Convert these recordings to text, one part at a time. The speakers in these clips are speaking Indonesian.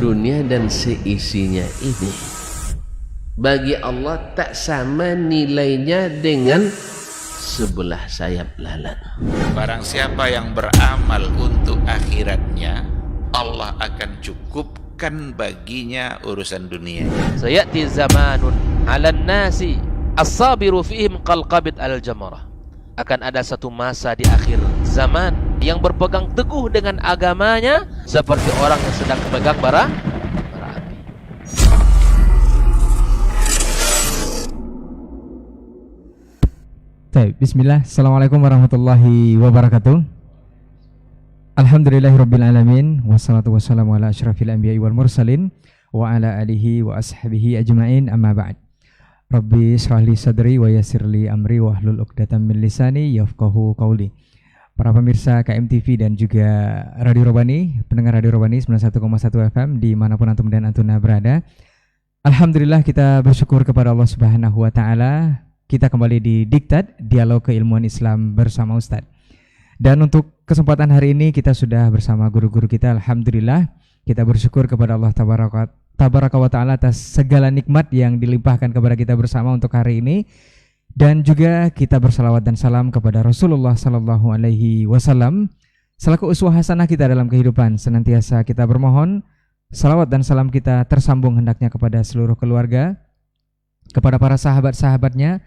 dunia dan seisinya ini bagi Allah tak sama nilainya dengan sebelah sayap lalat. Barang siapa yang beramal untuk akhiratnya, Allah akan cukupkan baginya urusan dunia. Sayati zamanun 'alan nasi as-sabiru fihim qalqabit al-jamarah. Akan ada satu masa di akhir zaman yang berpegang teguh dengan agamanya seperti orang yang sedang memegang bara api. Baik, bismillah. Assalamualaikum warahmatullahi wabarakatuh. Alhamdulillahirabbil alamin wassalatu wassalamu ala asyrafil anbiya'i wal mursalin wa ala alihi wa ashabihi ajmain, amma ba'd. Rabbi shrah li sadri wa yassir li amri wahlul 'uqdatam min lisani yafqahu qawli. Para pemirsa KMTV dan juga Radio Robani, pendengar Radio Robani 91,1 FM dimanapun antum dan antuna berada. Alhamdulillah kita bersyukur kepada Allah Subhanahu wa taala. Kita kembali di Diktat Dialog Keilmuan Islam bersama Ustadz. Dan untuk kesempatan hari ini kita sudah bersama guru-guru kita. Alhamdulillah kita bersyukur kepada Allah Tabaraka wa ta'ala atas segala nikmat yang dilimpahkan kepada kita bersama untuk hari ini. Dan juga kita bersalawat dan salam kepada Rasulullah Sallallahu Alaihi Wasallam selaku uswah hasanah kita dalam kehidupan. Senantiasa kita bermohon salawat dan salam kita tersambung hendaknya kepada seluruh keluarga, kepada para sahabat-sahabatnya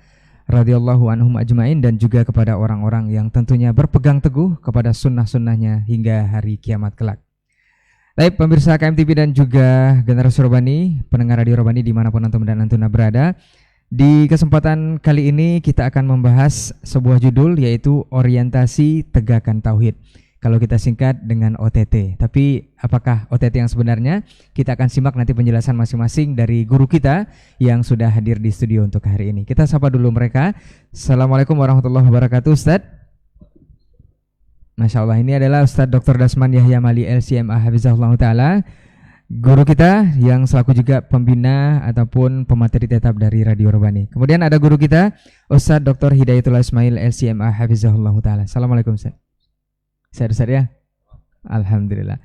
radhiyallahu anhum ajmain, dan juga kepada orang-orang yang tentunya berpegang teguh kepada sunnah-sunnahnya hingga hari kiamat kelak. Baik pemirsa KMTV dan juga Generasi Robani, pendengar Radio Robani dimanapun antum dan antuna berada. Di kesempatan kali ini kita akan membahas sebuah judul, yaitu orientasi tegakkan tauhid. Kalau kita singkat dengan OTT. Tapi apakah OTT yang sebenarnya? Kita akan simak nanti penjelasan masing-masing dari guru kita yang sudah hadir di studio untuk hari ini. Kita sapa dulu mereka. Assalamualaikum warahmatullahi wabarakatuh, Ustadz. Masya Allah, ini adalah Ustadz Dr. Dasman Yahya Mali LCMA Hafizahullah Ta'ala, guru kita yang selaku juga pembina ataupun pemateri tetap dari Radio Robani. Kemudian ada guru kita Ustadz Dr. Hidayatullah Ismail LCMA Hafizahullah Ta'ala. Assalamualaikum Ustadz. Sehat Ustadz ya? Alhamdulillah.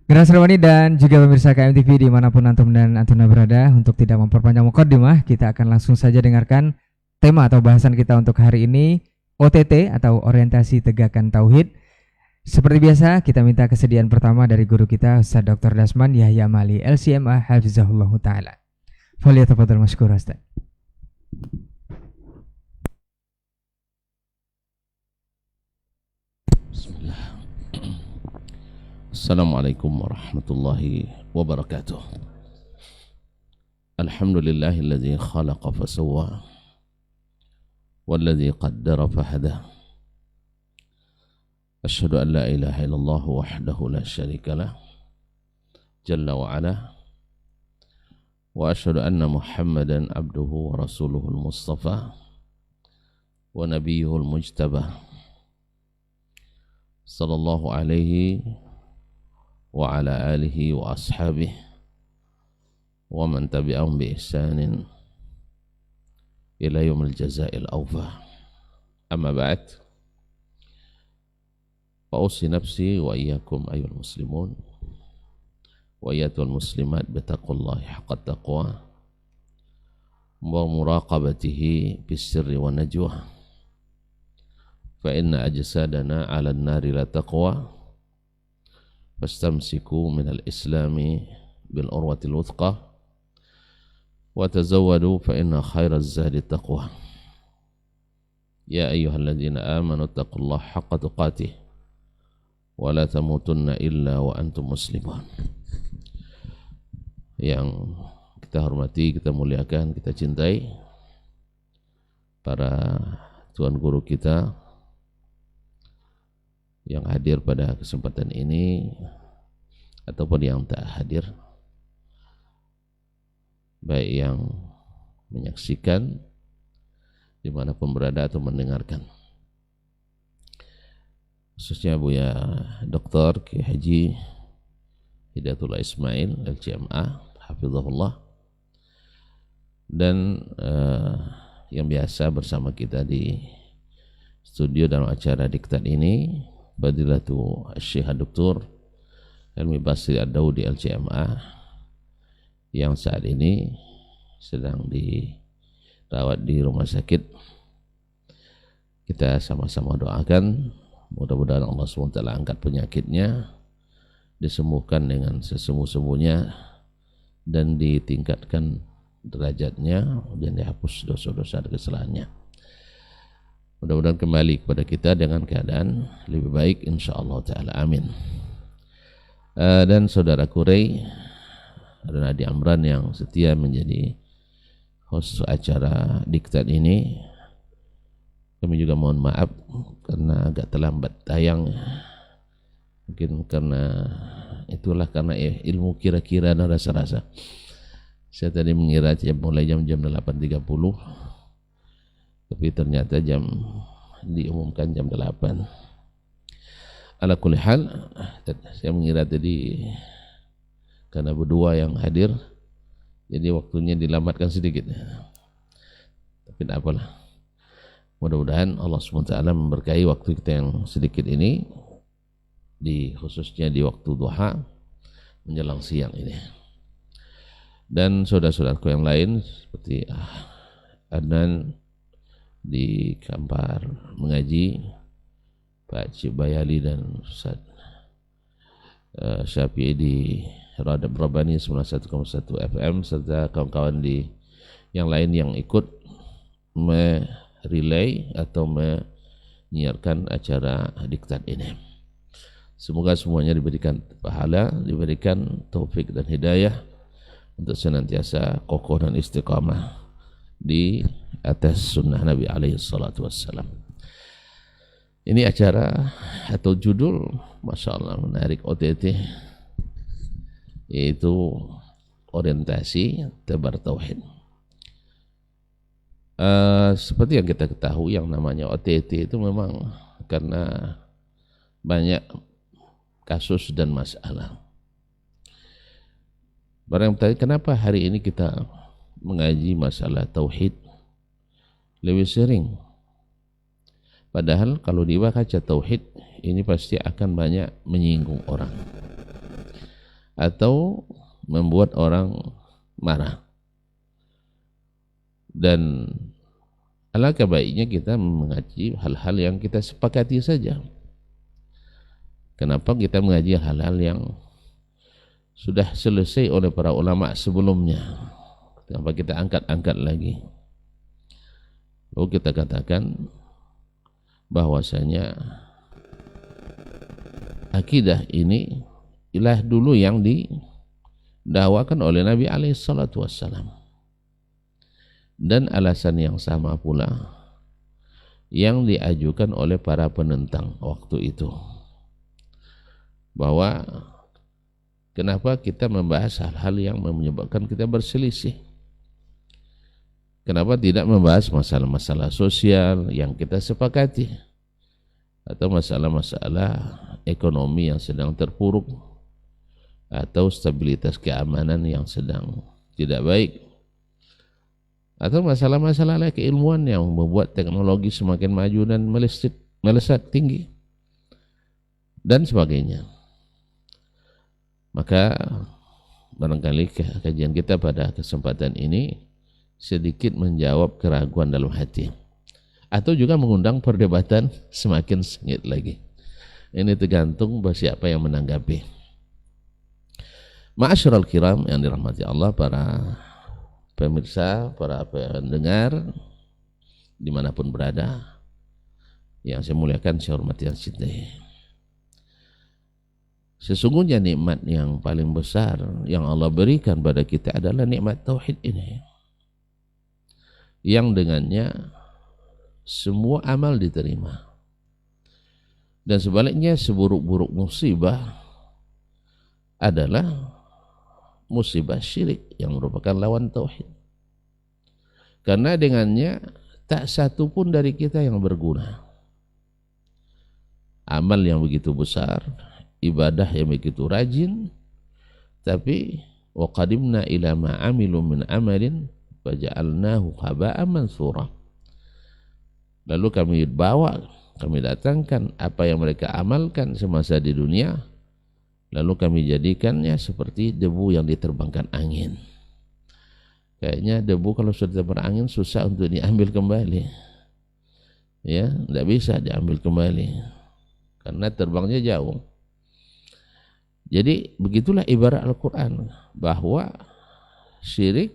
Generasi Robani dan juga pemirsa KMTV dimanapun antum dan antuna berada, untuk tidak memperpanjang muqaddimah, kita akan langsung saja dengarkan tema atau bahasan kita untuk hari ini, OTT atau orientasi tegakkan tauhid. Seperti biasa kita minta kesediaan pertama dari guru kita Ustaz Dr. Dasman Yahya Mali LCMA Hafizahullah Ta'ala. Falyatafadhal mashkur Ustaz. Bismillah. Assalamualaikum warahmatullahi wabarakatuh. Alhamdulillahilladzi khalaqa fasawwa والذي قدر فهدى أشهد أن لا إله إلا الله وحده لا شريك له جل وعلا وأشهد أن محمدا عبده ورسوله المصطفى ونبيه المجتبى صلى الله عليه وعلى آله وأصحابه ومن تبعهم بإحسان إلى يوم الجزاء الأوفى. أما بعد فأوصي نفسي وإياكم أيها المسلمون وأيتها المسلمات بتقوى الله حق التقوى ومراقبته بالسر والنجوى، فإن أجسادنا على النار لا تقوى، فاستمسكوا من الإسلام بالعروة الوثقى وتزودوا فإن خير الزاد التقوى. يا أيها الذين آمنوا اتقوا الله حق تقاته ولا تموتن إلا وأنتم مسلمون. Yang kita hormati, kita muliakan, kita cintai para tuan guru kita yang hadir pada kesempatan ini ataupun yang tak hadir, baik yang menyaksikan dimanapun berada atau mendengarkan, khususnya Buya Dr. Kiai Haji Hidayatullah Ismail LCMA Hafizahullah, dan yang biasa bersama kita di studio dalam acara Diktat ini, Fadilatul Syekh Dr. Helmi Basri Ad-Daudi LCMA yang saat ini sedang dirawat di rumah sakit. Kita sama-sama doakan mudah-mudahan Allah SWT angkat penyakitnya, disembuhkan dengan sesungguh-sungguhnya, dan ditingkatkan derajatnya, dan dihapus dosa-dosa dan kesalahannya. Mudah-mudahan kembali kepada kita dengan keadaan lebih baik insyaallah ta'ala, amin. Dan saudaraku Ray dan Adi Amran yang setia menjadi host acara Diktat ini, kami juga mohon maaf karena agak terlambat tayang. Mungkin karena ilmu kira-kira dan rasa-rasa. Saya tadi mengira mulai jam 8.30, tapi ternyata diumumkan jam 8. Ala kulli hal, saya mengira tadi karena berdua yang hadir, jadi waktunya dilambatkan sedikit. Tapi tidak apalah. Mudah-mudahan Allah SWT memberkahi waktu kita yang sedikit ini, khususnya di waktu duha menjelang siang ini. Dan saudara-saudaraku yang lain seperti Adnan di Kampar mengaji, Pak Cik Bayali dan Ustaz Syafi'i di Radab Rabbani 91,1 FM, serta kawan-kawan yang lain yang ikut relay atau menyiarkan acara Diktat ini. Semoga semuanya diberikan pahala, diberikan taufik dan hidayah untuk senantiasa kokoh dan istiqamah di atas sunnah Nabi alaihi salatu wassalam. Ini acara atau judul Masya Allah menarik, OTT, yaitu orientasi tebar tauhid. Seperti yang kita ketahui, yang namanya OTT itu memang karena banyak kasus dan masalah. Barang tadi, kenapa hari ini kita mengaji masalah tauhid lebih sering? Padahal kalau dibaca tauhid ini pasti akan banyak menyinggung orang atau membuat orang marah. Dan alangkah baiknya kita mengaji hal-hal yang kita sepakati saja. Kenapa kita mengaji hal-hal yang sudah selesai oleh para ulama sebelumnya? Kenapa kita angkat-angkat lagi? Lalu kita katakan bahwasanya akidah ini ialah dulu yang didakwakan oleh Nabi alaihi salatu wassalam, dan alasan yang sama pula yang diajukan oleh para penentang waktu itu, bahwa kenapa kita membahas hal-hal yang menyebabkan kita berselisih. Kenapa tidak membahas masalah-masalah sosial yang kita sepakati, atau masalah-masalah ekonomi yang sedang terpuruk, atau stabilitas keamanan yang sedang tidak baik, atau masalah-masalah keilmuan yang membuat teknologi semakin maju dan melesat tinggi, dan sebagainya. Maka barangkali kajian kita pada kesempatan ini sedikit menjawab keraguan dalam hati, atau juga mengundang perdebatan semakin sengit lagi. Ini tergantung siapa yang menanggapi. Ma'asyiral kiram yang dirahmati Allah, para pemirsa, para pendengar dimanapun berada, yang saya muliakan, saya hormati, yang cintai. Sesungguhnya nikmat yang paling besar yang Allah berikan pada kita adalah nikmat tauhid ini, yang dengannya semua amal diterima. Dan sebaliknya, seburuk-buruk musibah adalah musibah syirik yang merupakan lawan tauhid. Karena dengannya tak satu pun dari kita yang berguna. Amal yang begitu besar, ibadah yang begitu rajin, tapi wa qadimna ila ma amilu min amalin faja'alnahu haba'an mansura. Lalu kami datangkan apa yang mereka amalkan semasa di dunia, lalu kami jadikannya seperti debu yang diterbangkan angin. Kayaknya debu kalau sudah berangin susah untuk diambil kembali, ya, tidak bisa diambil kembali karena terbangnya jauh. Jadi begitulah ibarat Al-Quran, bahwa syirik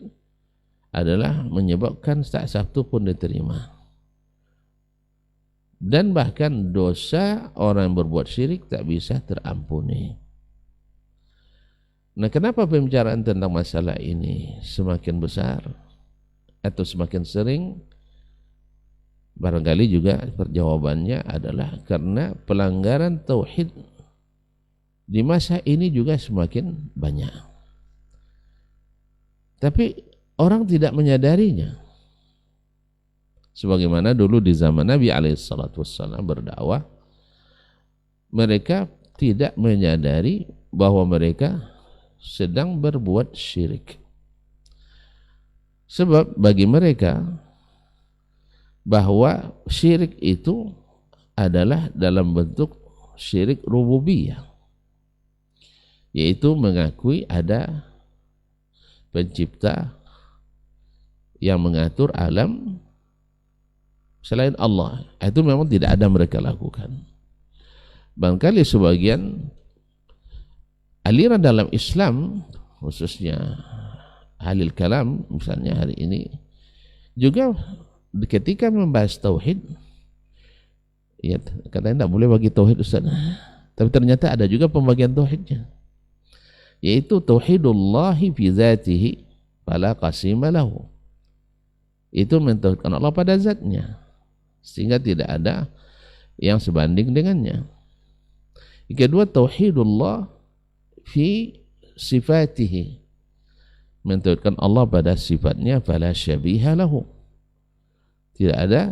adalah menyebabkan tak satu pun diterima. Dan bahkan dosa orang yang berbuat syirik tak bisa terampuni. Nah, kenapa pembicaraan tentang masalah ini semakin besar atau semakin sering? Barangkali juga jawabannya adalah karena pelanggaran tauhid di masa ini juga semakin banyak. Tapi orang tidak menyadarinya. Sebagaimana dulu di zaman Nabi SAW berdakwah, mereka tidak menyadari bahwa mereka sedang berbuat syirik. Sebab bagi mereka bahwa syirik itu adalah dalam bentuk syirik rububiyah, yaitu mengakui ada pencipta yang mengatur alam selain Allah. Itu memang tidak ada mereka lakukan. Barangkali sebagian aliran dalam Islam, khususnya ahlul kalam misalnya hari ini, juga ketika membahas tauhid, ya katanya tidak boleh bagi tauhid Ustaz, tapi ternyata ada juga pembagian tauhidnya, yaitu tauhidullahi fi zatihi fala qasima lahu. Itu mentauhidkan Allah pada zatnya, sehingga tidak ada yang sebanding dengannya. Yang kedua, tauhidullah fi sifatihi, mentauhidkan Allah pada sifatnya, fala syabiha lahu, tidak ada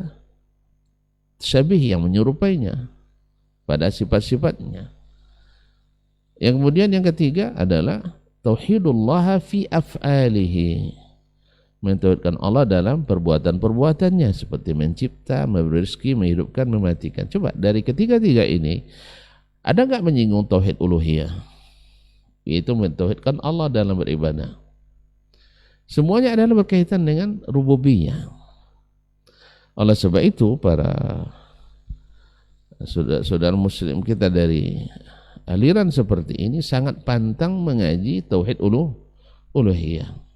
syabih yang menyerupainya pada sifat-sifatnya. Yang kemudian yang ketiga adalah tauhidullah fi af'alihi, mentauhidkan Allah dalam perbuatan-perbuatannya seperti mencipta, memberi rezeki, menghidupkan, mematikan. Coba dari ketiga-tiga ini ada enggak menyinggung tauhid uluhiyah, yaitu mentauhidkan Allah dalam beribadah? Semuanya adalah berkaitan dengan rububiyah. Oleh sebab itu para saudara muslim kita dari aliran seperti ini sangat pantang mengaji tauhid uluhiyah.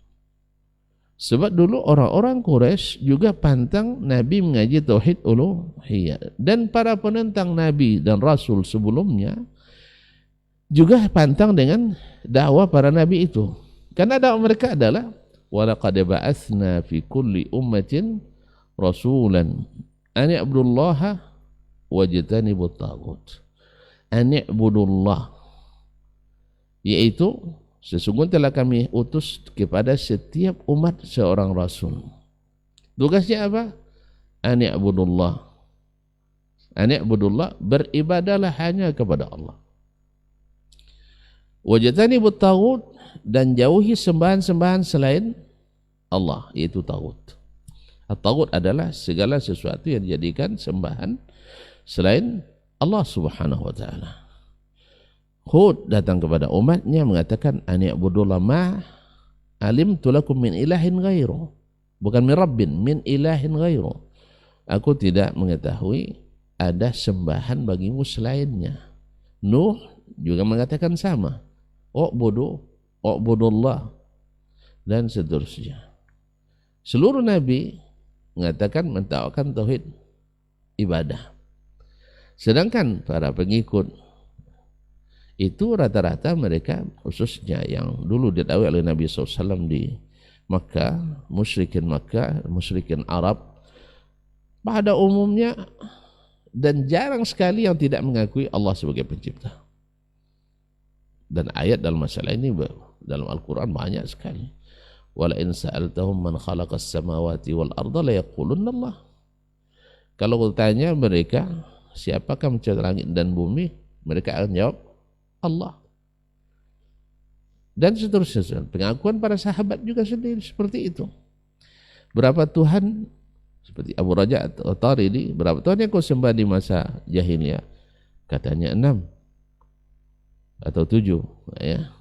Sebab dulu orang-orang Quraisy juga pantang Nabi mengaji tauhid uluhiyah, dan para penentang Nabi dan Rasul sebelumnya juga pantang dengan dakwah para Nabi itu. Karena dakwah mereka adalah walaqad ba'atsna fi kulli ummatin rasulan an i'budullaha wajtanibut taghut. An i'budullah, yaitu sesungguhnya telah kami utus kepada setiap umat seorang rasul. Tugasnya apa? An i'budullah. An i'budullah, beribadalah hanya kepada Allah. Wajtanibut taghut, dan jauhi sembahan-sembahan selain Allah, yaitu taghut. At-taghut adalah segala sesuatu yang dijadikan sembahan selain Allah Subhanahu wa taala. Hud datang kepada umatnya mengatakan an ya'budullah ma alimtu lakum min ilahin ghairu, bukan min rabbin, min ilahin ghairu. Aku tidak mengetahui ada sembahan bagimu selainnya. Nuh juga mengatakan sama, u'budullah, dan seterusnya. Seluruh nabi mengatakan mentakwalkan tauhid ibadah. Sedangkan para pengikut itu rata-rata mereka, khususnya yang dulu didakwai oleh Nabi SAW di Makkah, musyrikin Makkah, musyrikin Arab pada umumnya, dan jarang sekali yang tidak mengakui Allah sebagai pencipta. Dan ayat dalam masalah ini dalam Al-Quran banyak sekali. Wala in sa'altahum man khalaqas samawati wal arda la yaqulunna Allah. Kalau kau tanya mereka siapakah mencipta langit dan bumi, mereka akan jawab Allah. Dan seterusnya. Pengakuan para sahabat juga sendiri seperti itu. Berapa Tuhan, seperti Abu Raja atau Taridi, berapa Tuhan yang kau sembah di masa jahiliyah? Katanya 6. atau 7, ya.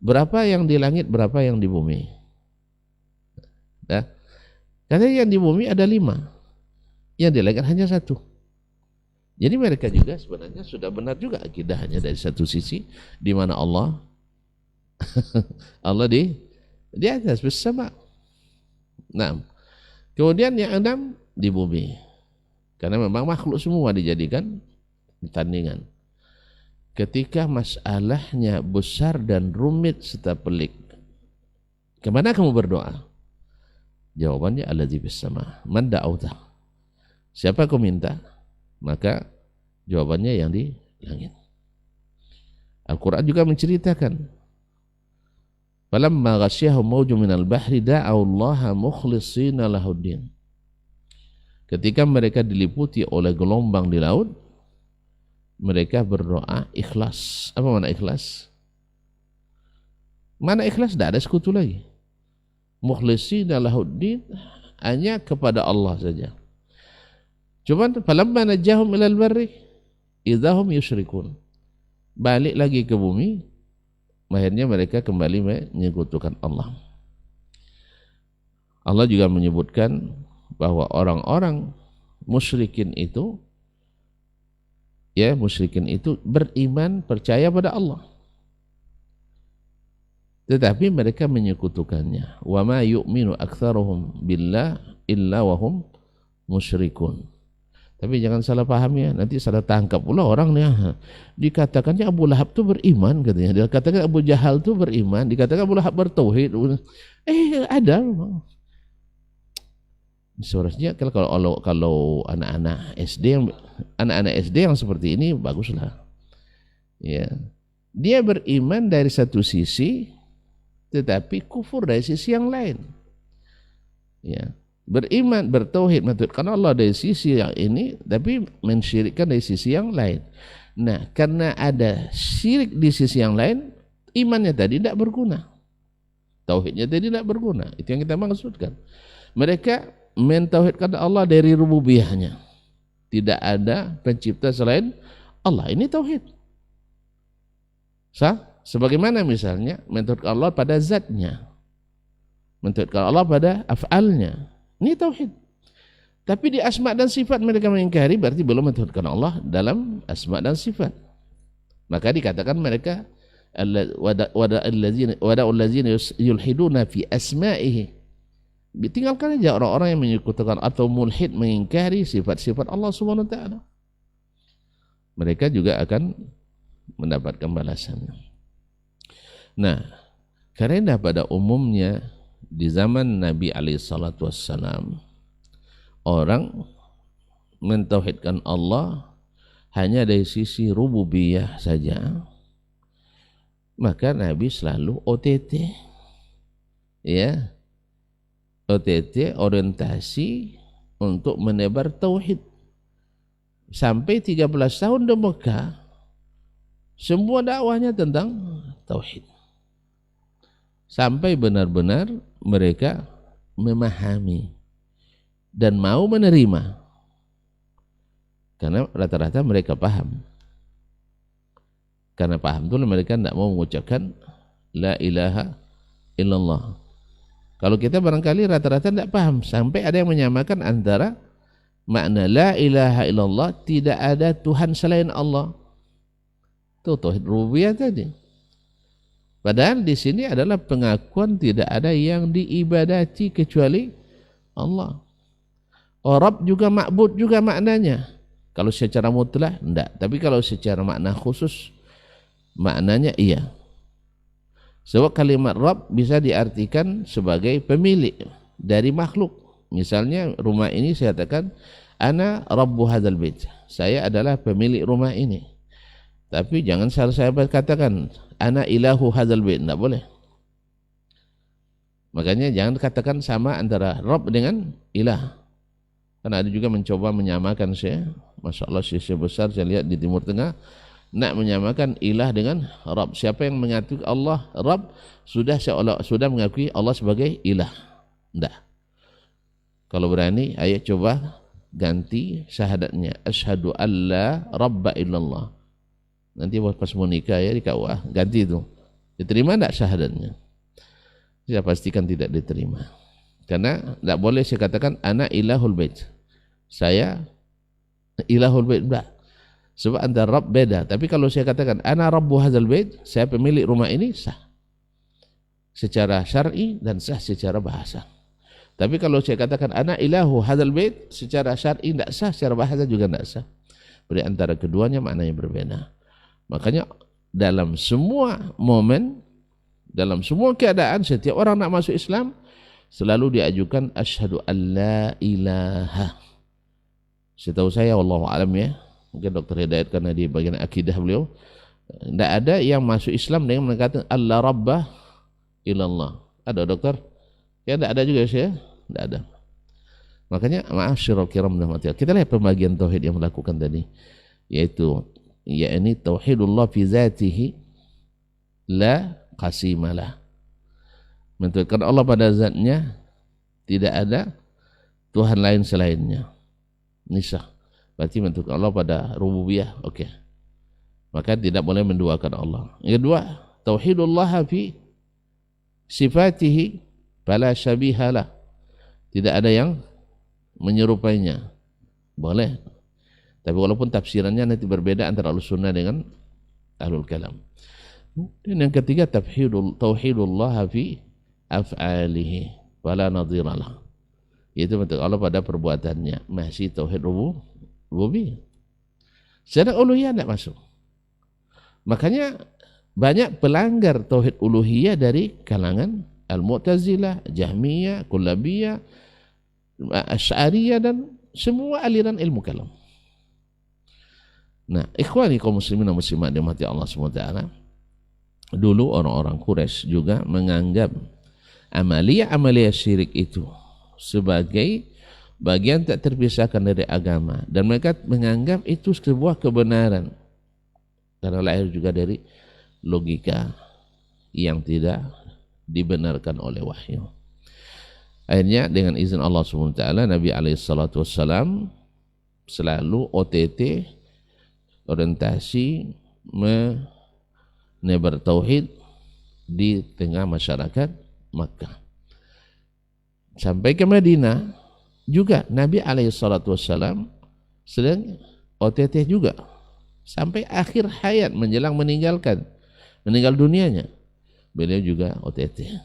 Berapa yang di langit, berapa yang di bumi? Nah, katanya yang di bumi ada 5, yang di langit hanya 1. Jadi mereka juga sebenarnya sudah benar juga akidahnya dari satu sisi, di mana Allah Allah di atas bersama. Nah, kemudian yang 6 di bumi, karena memang makhluk semua dijadikan tandingan. Ketika masalahnya besar dan rumit serta pelik, kemana kamu berdoa? Jawabannya allazi bis sama. Man da'auta. Siapa kau minta? Maka jawabannya yang di langit. Al-Quran juga menceritakan, falamma ghasyahum mawjun minal bahri da'aullaha mukhlishina lahuddin. Ketika mereka diliputi oleh gelombang di laut, mereka berdoa ikhlas. Apa mana ikhlas? Mana ikhlas? Tidak ada sekutu lagi. Mukhlishina lahuddin, hanya kepada Allah saja. Cuman falamma najahum ilal barri idahum yusyrikun. Balik lagi ke bumi, akhirnya mereka kembali menyekutukan Allah. Allah juga menyebutkan bahwa orang-orang musyrikin itu, ya, musyrikin itu beriman, percaya pada Allah, tetapi mereka menyekutukannya. Wa ma yu'minu aktsaruhum billah illa wa hum musyrikun. Tapi jangan salah paham ya, nanti salah tangkap pula orang nih. Dikatakannya Abu Lahab itu beriman katanya, dikatakan Abu Jahal itu beriman, dikatakan Abu Lahab bertauhid. Ada seharusnya kalau anak-anak SD yang seperti ini baguslah. Ya. Dia beriman dari satu sisi tetapi kufur dari sisi yang lain. Ya. Beriman, bertauhid, mentuhankan Allah dari sisi yang ini, tapi mensyirikkan dari sisi yang lain. Nah, karena ada syirik di sisi yang lain, imannya tadi tidak berguna, tauhidnya tadi tidak berguna. Itu yang kita maksudkan. Mereka mentauhidkan Allah dari rububiyahnya, tidak ada pencipta selain Allah. Ini tauhid. Sebagaimana misalnya mentauhidkan Allah pada zatnya, mentauhidkan Allah pada af'alnya. Ini tauhid. Tapi di asma dan sifat mereka mengingkari, berarti belum mentauhidkan Allah dalam asma dan sifat. Maka dikatakan mereka wada'ullazina yulhiduna fi asma'ihi. Tinggalkan aja orang-orang yang menyekutukan atau mulhid, mengingkari sifat-sifat Allah Subhanahu wa taala. Mereka juga akan mendapatkan balasannya. Nah, karena pada umumnya di zaman Nabi SAW, orang mentauhidkan Allah hanya dari sisi rububiyah saja, maka Nabi selalu OTT, ya, OTT, orientasi untuk menebar tauhid. Sampai 13 tahun di Mekah, semua dakwahnya tentang tauhid. Sampai benar-benar mereka memahami dan mau menerima, karena rata-rata mereka paham. Karena paham itu mereka tidak mau mengucapkan la ilaha illallah. Kalau kita barangkali rata-rata tidak paham, sampai ada yang menyamakan antara makna la ilaha illallah, tidak ada Tuhan selain Allah. Itu tauhid rububiyah tadi. Padahal di sini adalah pengakuan tidak ada yang diibadati kecuali Allah. Rabb juga, ma'bud juga maknanya. Kalau secara mutlak enggak, tapi kalau secara makna khusus maknanya iya. Sebab kalimat Rabb bisa diartikan sebagai pemilik dari makhluk. Misalnya rumah ini saya katakan ana rabbu hadzal bait. Saya adalah pemilik rumah ini. Tapi jangan saya katakan ana ilahu hadzal bait, enggak boleh. Makanya jangan katakan sama antara Rabb dengan ilah. Karena ada juga mencoba menyamakan saya. Masya Allah, Syekh besar saya lihat di Timur Tengah nak menyamakan ilah dengan Rabb. Siapa yang mengakui Allah Rabb sudah mengakui Allah sebagai ilah. Enggak. Kalau berani, ayo coba ganti syahadatnya. Asyhadu alla rabba illallah. Nanti pas mau nikah ya di KUA ganti itu. Diterima enggak syahadatnya? Saya pastikan tidak diterima. Karena tidak boleh saya katakan ana ilahul bait. Saya ilahul bait, enggak. Sebab antara Rabb beda. Tapi kalau saya katakan ana rabbu hadzal bait, saya pemilik rumah ini, sah. Secara syar'i dan sah secara bahasa. Tapi kalau saya katakan ana ilahu hadzal bait, secara syar'i tidak sah, secara bahasa juga tidak sah. Berarti antara keduanya maknanya berbeda. Makanya dalam semua momen, dalam semua keadaan, setiap orang nak masuk Islam selalu diajukan asyhadu an la ilaha. Setahu saya wallahu alam ya, mungkin Dr. Hidayat karena di bagian akidah beliau, tidak ada yang masuk Islam dengan mengatakan Allah rabbah ilallah. Ada dokter? Ya tidak ada juga sih ya, tidak ada. Makanya ma'asyiral kiram kita lihat pembagian tauhid yang melakukan tadi, yaitu yakni tauhidullah fi zatihi la qasimalah, menentukan Allah pada zatnya, tidak ada Tuhan lain selainnya. Nisah berarti menentukan Allah pada rububiyah. Oke. Maka tidak boleh menduakan Allah. Yang kedua, tauhidullah fi sifatihi fala syabihalah, tidak ada yang menyerupainya. Boleh, tapi walaupun tafsirannya nanti berbeda antara Ahlussunnah dengan Ahlul Kalam. Dan yang ketiga, tauhidullah fi af'alihi wala nadhiralah, yaitu bentuk Allah pada perbuatannya, masih tauhid rububiyah. Secara uluhiyah tidak masuk. Makanya banyak pelanggar tauhid uluhiyah dari kalangan Al-Mu'tazilah, Jahmiyah, Kullabiyah, Asy'ariyah dan semua aliran ilmu kalam. Nah, ikhwani kaum muslimin dan muslimat dirahmati Allah SWT, dulu orang-orang Quraisy juga menganggap amalia syirik itu sebagai bagian tak terpisahkan dari agama, dan mereka menganggap itu sebuah kebenaran karena lahir juga dari logika yang tidak dibenarkan oleh wahyu. Akhirnya dengan izin Allah SWT, Nabi SAW selalu OTT, orientasi menebar tauhid di tengah masyarakat Makkah. Sampai ke Madinah juga Nabi SAW sedang OTT juga sampai akhir hayat menjelang meninggal dunianya, beliau juga OTT.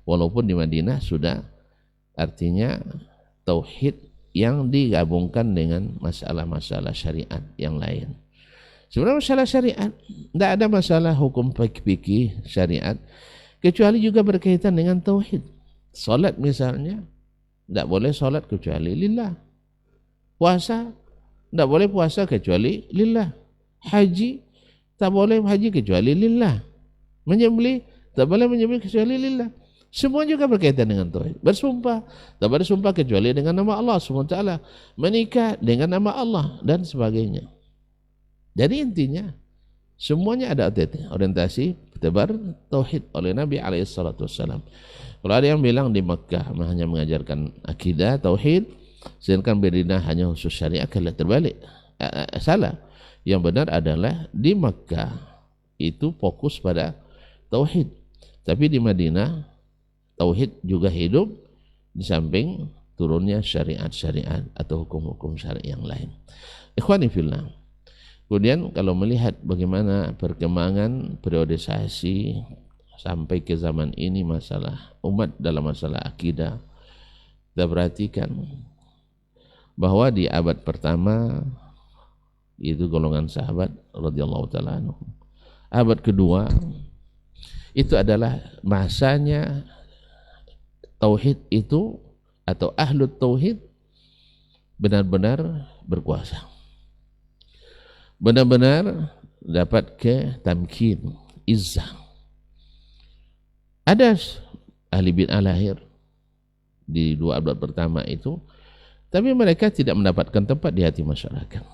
Walaupun di Madinah sudah artinya tauhid yang digabungkan dengan masalah-masalah syariat yang lain. Sebenarnya masalah syariat tidak ada masalah hukum fikih syariat kecuali juga berkaitan dengan tauhid. Salat misalnya tidak boleh salat kecuali lillah. Puasa tidak boleh puasa kecuali lillah. Haji tak boleh haji kecuali lillah. Menyembelih tak boleh menyembelih kecuali lillah. Semua juga berkaitan dengan tauhid. Bersumpah tak boleh sumpah kecuali dengan nama Allah SWT. Menikah dengan nama Allah dan sebagainya. Jadi intinya semuanya ada orientasi tebar tauhid oleh Nabi SAW. Kalau ada yang bilang di Makkah hanya mengajarkan akidah tauhid, sedangkan Madinah hanya khusus syariat, kalau terbalik, salah. Yang benar adalah di Makkah itu fokus pada tauhid, tapi di Madinah tauhid juga hidup di samping turunnya syariat-syariat atau hukum-hukum syariat yang lain. Ikhwani fillah. Kemudian kalau melihat bagaimana perkembangan periodisasi sampai ke zaman ini masalah umat dalam masalah akidah, kita perhatikan bahwa di abad pertama itu golongan sahabat radhiyallahu taala anhu. Abad kedua itu adalah masanya tauhid itu atau ahlut tauhid benar-benar berkuasa, benar-benar dapat ke tamkin, izzah. Ada ahli bid'ah lahir di dua abad pertama itu, tapi mereka tidak mendapatkan tempat di hati masyarakat.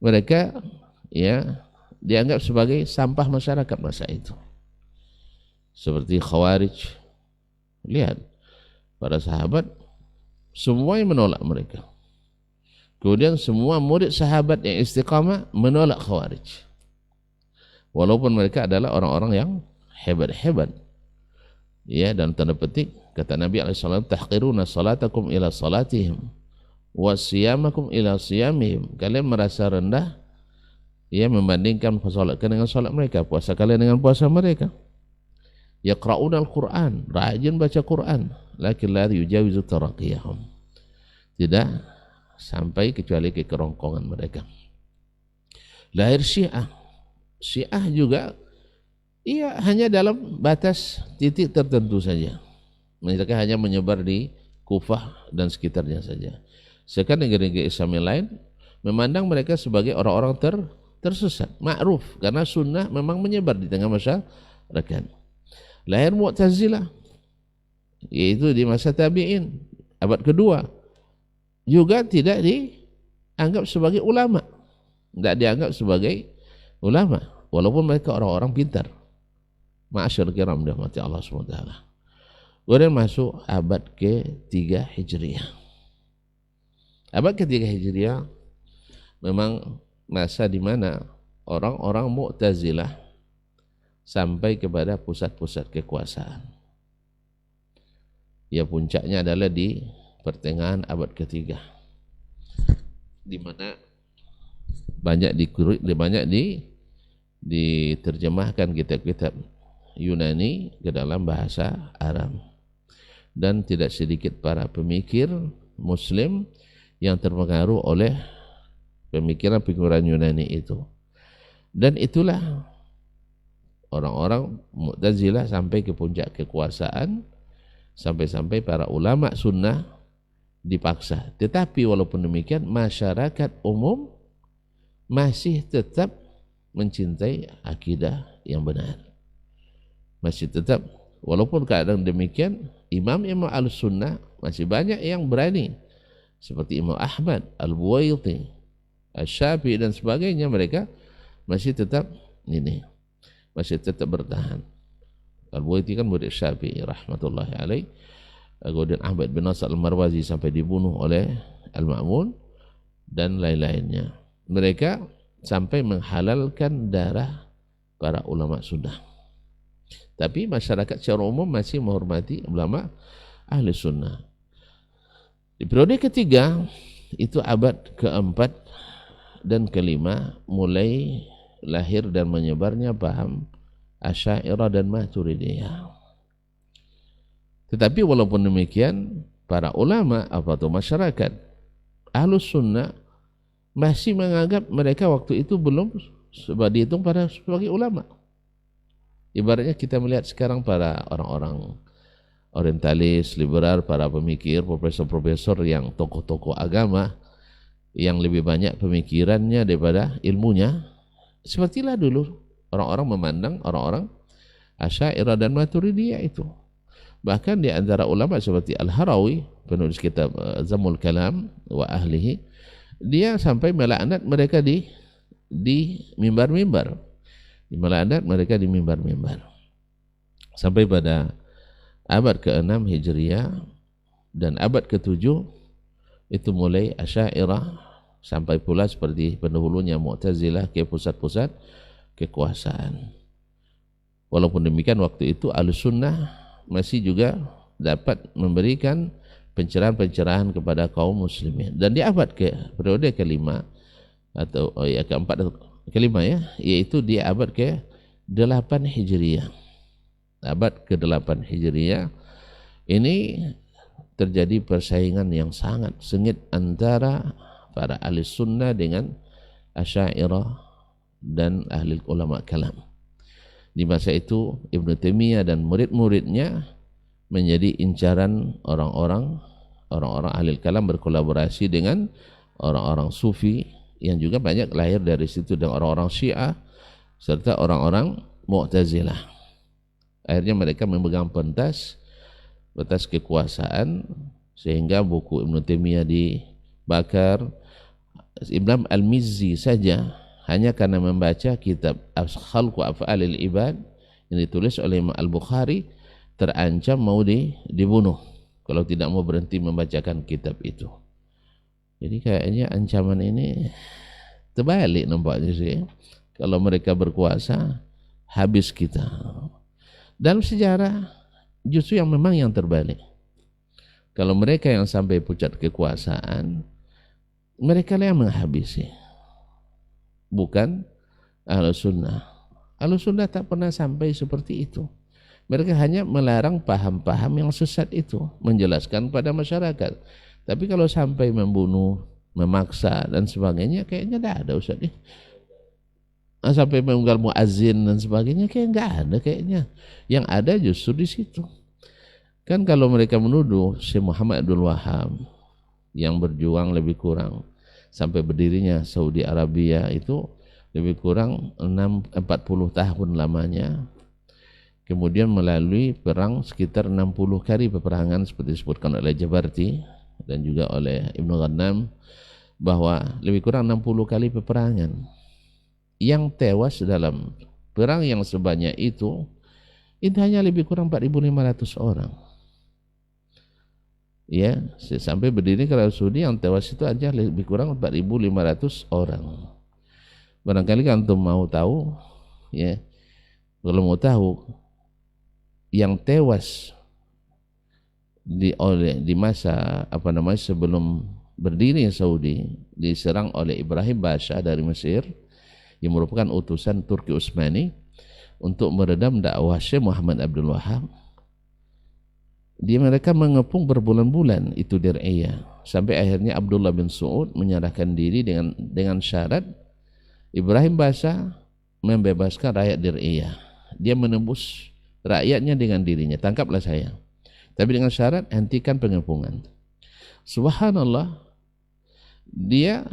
Mereka ya dianggap sebagai sampah masyarakat masa itu, seperti Khawarij. Lihat, para sahabat semua yang menolak mereka. Kemudian semua murid sahabat yang istiqamah menolak Khawarij. Walaupun mereka adalah orang-orang yang hebat-hebat. Ya, dalam tanda petik kata Nabi SAW, tahqiruna salatakum ila salatihim wa siyamakum ila siyamihim. Kalian merasa rendah ya membandingkan salat kalian dengan salat mereka, puasa kalian dengan puasa mereka. Yaqra'una al-Qur'an, rajin baca Quran, lakin la yujawizu taraqiyahum. Tidak sampai kecuali ke kerongkongan mereka. Lahir Syiah. Syiah juga iya hanya dalam batas titik tertentu saja. Mereka hanya menyebar di Kufah dan sekitarnya saja. Sedangkan negeri-negeri Islam yang lain memandang mereka sebagai orang-orang tersesat, ma'ruf, karena sunnah memang menyebar di tengah masyarakat. Lahir Mu'tazilah, yaitu di masa tabi'in, abad kedua, juga tidak dianggap sebagai ulama, tidak dianggap sebagai ulama, walaupun mereka orang-orang pintar. Ma'asyar kiram dirahmati Allah SWT. Kemudian masuk abad ke-3 Hijriah. Abad ke-3 Hijriah memang masa di mana orang-orang Mu'tazilah sampai kepada pusat-pusat kekuasaan. Ya, puncaknya adalah di pertengahan abad ke-3, di mana banyak diterjemahkan kitab-kitab Yunani ke dalam bahasa Arab, dan tidak sedikit para pemikir Muslim yang terpengaruh oleh pemikiran-pemikiran Yunani itu. Dan itulah orang-orang Mu'tazilah sampai ke puncak kekuasaan, sampai-sampai para ulama sunnah dipaksa. Tetapi walaupun demikian, masyarakat umum masih tetap mencintai akidah yang benar. Masih tetap, walaupun keadaan demikian, imam-imam al-sunnah masih banyak yang berani, seperti Imam Ahmad, Al-Buwaiti, Asy-Syafi'i dan sebagainya. Mereka masih tetap bertahan. Al-Buwaiti kan murid Syafi'i rahmatullahi alaih. Kemudian Ahmad bin Nasr al-Marwazi sampai dibunuh oleh Al-Ma'mun dan lain-lainnya. Mereka sampai menghalalkan darah para ulama sunnah. Tapi masyarakat secara umum masih menghormati ulama ahli sunnah. Di periode ketiga, itu abad keempat dan kelima, mulai lahir dan menyebarnya paham Asy'ariyah dan Maturidiyah. Tetapi walaupun demikian, para ulama atau masyarakat ahlus sunnah masih menganggap mereka waktu itu belum dihitung sebagai ulama. Ibaratnya kita melihat sekarang para orang-orang orientalis, liberal, para pemikir, profesor-profesor yang tokoh-tokoh agama yang lebih banyak pemikirannya daripada ilmunya. Sepertilah dulu orang-orang memandang orang-orang Asy'ariyah dan Maturidiyah itu. Bahkan di antara ulama seperti Al-Harawi, penulis kitab Zammul Kalam wa Ahlihi, dia sampai melaknat mereka di mimbar-mimbar. Melaknat mereka di mimbar-mimbar. Sampai pada abad ke-6 Hijriah dan abad ke-7 itu mulai Asy'ariyah, sampai pula seperti pendahulunya Mu'tazilah ke pusat-pusat kekuasaan. Walaupun demikian, waktu itu Ahlussunnah masih juga dapat memberikan pencerahan-pencerahan kepada kaum muslimin. Dan di abad periode kelima atau keempat atau kelima ya, yaitu di abad ke-8 Hijriah. Abad ke-8 Hijriah ini terjadi persaingan yang sangat sengit antara para ahli sunnah dengan Asy'ariyah dan ahli ulama kalam. Di masa itu Ibnu Taimiyah dan murid-muridnya menjadi incaran orang-orang ahli kalam, berkolaborasi dengan orang-orang sufi yang juga banyak lahir dari situ, dan orang-orang Syiah serta orang-orang Mu'tazilah. Akhirnya mereka memegang pentas kekuasaan, sehingga buku Ibnu Taimiyah dibakar. Imam Al-Mizzi saja hanya karena membaca kitab Khalqu Af'alil Ibad yang ditulis oleh Imam Al-Bukhari terancam mau dibunuh kalau tidak mau berhenti membacakan kitab itu. Jadi kayaknya ancaman ini terbalik nampaknya sih. Kalau mereka berkuasa, habis kita. Dalam sejarah justru yang memang yang terbalik. Kalau mereka yang sampai puncak kekuasaan, mereka yang menghabisi, bukan Ahlus Sunnah. Ahlus Sunnah tak pernah sampai seperti itu. Mereka hanya melarang paham-paham yang sesat itu, menjelaskan pada masyarakat. Tapi kalau sampai membunuh, memaksa dan sebagainya, kayaknya tidak ada Ustaz. Sampai menunggal muazzin dan sebagainya, kayak nggak ada kayaknya. Yang ada justru di situ. Kan kalau mereka menuduh Syekh Muhammad Abdul Wahab yang berjuang lebih kurang sampai berdirinya Saudi Arabia itu lebih kurang 40 tahun lamanya. Kemudian melalui perang sekitar 60 kali peperangan seperti disebutkan oleh Jabarti dan juga oleh Ibnu Ghanam, bahwa lebih kurang 60 kali peperangan. Yang tewas dalam perang yang sebanyak itu hanya lebih kurang 4.500 orang. Ya, sampai berdiri Arab Saudi yang tewas itu aja lebih kurang 4.500 orang. Barangkali kan antum mau tahu, ya, kalau mau tahu yang tewas di masa sebelum berdiri Saudi diserang oleh Ibrahim Basha dari Mesir yang merupakan utusan Turki Utsmani untuk meredam dakwah Syekh Muhammad Abdul Wahab. Mereka mengepung berbulan-bulan itu Dir'iyah sampai akhirnya Abdullah bin Saud menyerahkan diri dengan syarat Ibrahim Basha membebaskan rakyat Dir'iyah. Dia menembus rakyatnya dengan dirinya, tangkaplah saya. Tapi dengan syarat hentikan pengepungan. Subhanallah, dia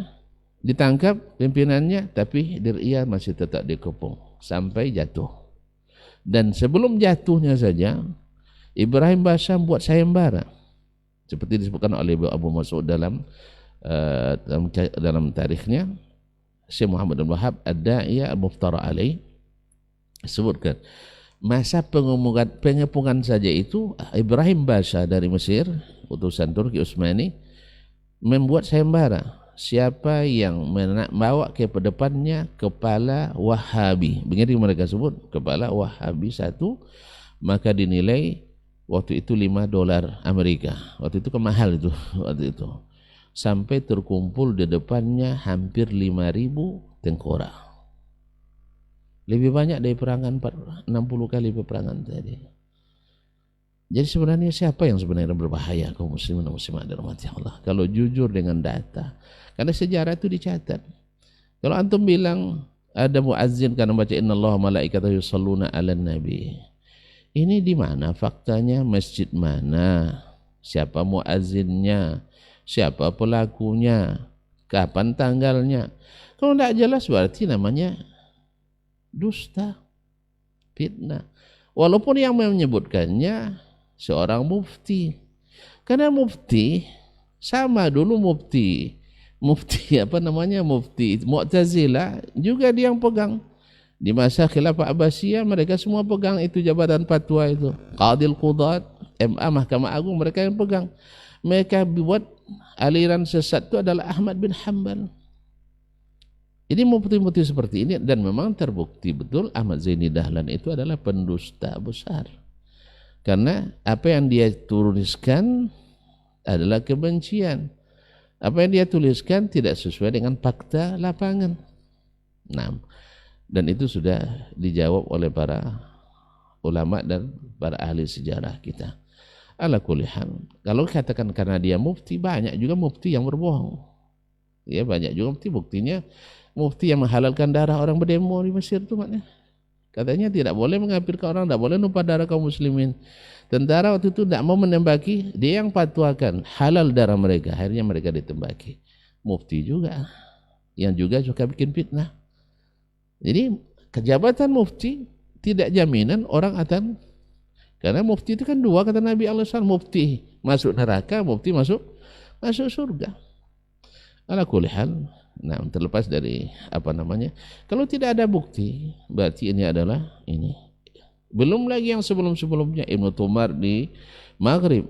ditangkap pimpinannya, tapi Dir'iyah masih tetap dikepung sampai jatuh. Dan sebelum jatuhnya saja, Ibrahim Basha buat sayembara seperti disebutkan oleh Abu Mas'ud dalam tarikhnya. Syekh Muhammad bin Wahab Ad-Da'iyah Al-Muftara alaih sebutkan masa pengepungan saja itu Ibrahim Basha dari Mesir, utusan Turki Utsmani, membuat sayembara. Siapa yang membawa ke depannya kepala Wahabi, begitu mereka sebut, kepala Wahabi satu, maka dinilai waktu itu $5 Amerika. Waktu itu kan mahal itu waktu itu. Sampai terkumpul di depannya hampir 5.000 tengkorak. Lebih banyak dari peperangan 60 kali peperangan tadi. Jadi sebenarnya siapa yang sebenarnya berbahaya kaum muslimin dan muslimat dirahmati Allah? Kalau jujur dengan data. Karena sejarah itu dicatat. Kalau antum bilang ada muazzin karena baca innallaha malaikatahu yusholluna 'alan nabi. Ini di mana faktanya? Masjid mana? Siapa muazzinnya? Siapa pelakunya? Kapan tanggalnya? Kalau tidak jelas berarti namanya dusta, fitnah. Walaupun yang menyebutkannya seorang mufti. Karena mufti sama dulu mufti Mu'tazilah juga dia yang pegang. Di masa Khilafah Abbasiyah mereka semua pegang itu jabatan fatwa itu. Qadil Qudat, MA Mahkamah Agung mereka yang pegang. Mereka buat aliran sesat itu adalah Ahmad bin Hanbal. Jadi mufti-mufti seperti ini, dan memang terbukti betul Ahmad Zaini Dahlan itu adalah pendusta besar. Karena apa yang dia tuliskan adalah kebencian. Apa yang dia tuliskan tidak sesuai dengan fakta lapangan. Nah, dan itu sudah dijawab oleh para ulama dan para ahli sejarah kita. Ala kulli hal, kalau katakan karena dia mufti, banyak juga mufti yang berbohong. Ya, banyak juga buktinya mufti yang menghalalkan darah orang berdemo di Mesir itu maknanya. Katanya tidak boleh mengafirkan orang, tidak boleh numpah darah kaum muslimin. Tentara waktu itu tidak mau menembaki, dia yang fatwakan halal darah mereka, akhirnya mereka ditembaki. Mufti juga yang juga suka bikin fitnah. Jadi kejabatan mufti tidak jaminan orang akan, karena mufti itu kan dua kata Nabi SAW, mufti masuk neraka, mufti masuk surga. Ala kulli hal, nah terlepas dari kalau tidak ada bukti berarti ini adalah ini. Belum lagi yang sebelum-sebelumnya Ibnu Tumar di Maghrib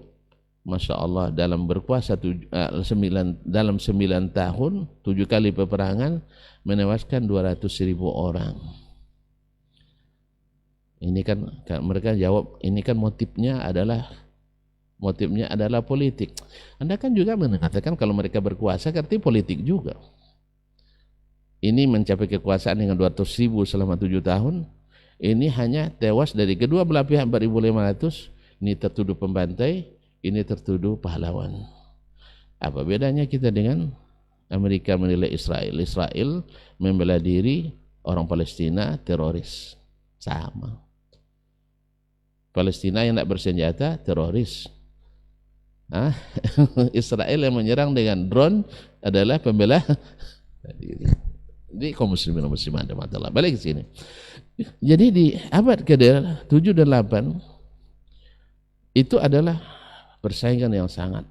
Masya Allah, dalam berkuasa dalam 9 tahun 7 kali peperangan menewaskan 200.000 orang. Ini kan mereka jawab, ini kan motifnya adalah politik. Anda kan juga mengatakan kalau mereka berkuasa artinya politik juga. Ini mencapai kekuasaan dengan 200.000 selama 7 tahun. Ini hanya tewas dari kedua belah pihak 4.500. Ini tertuduh pembantai, ini tertuduh pahlawan. Apa bedanya kita dengan Amerika menilai Israel? Israel membela diri, orang Palestina teroris. Sama. Palestina yang tidak bersenjata teroris. Israel yang menyerang dengan drone adalah pembela diri. Jadi kaum muslimin dan muslimat Allah. Balik ke sini. Jadi di abad ke-7 dan 8 itu adalah persaingan yang sangat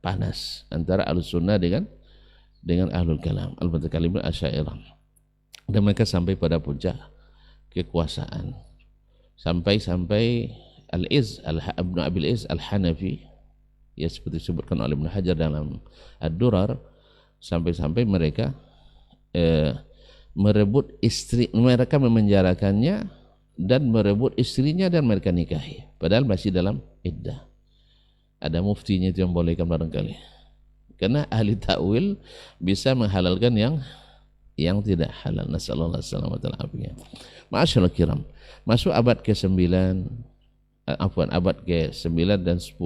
panas antara Ahlus Sunnah dengan Ahlul Kalam, Al-Mutakallimin Asy'ariyah. Dan mereka sampai pada puncak kekuasaan. Sampai Al-Izz Ibnu Abil Izz Al-Hanafi, ya seperti disebutkan oleh Ibnu Hajar dalam Ad-Durar, sampai mereka merebut istri, mereka memenjarakannya dan merebut istrinya dan mereka nikahi, padahal masih dalam iddah. Ada muftinya itu yang bolehkan barangkali, karena ahli ta'wil bisa menghalalkan yang tidak halal. Nasallallahu alaihi wasallam. Ma'asyiral kiram, masuk abad ke-9, abad ke-9 dan 10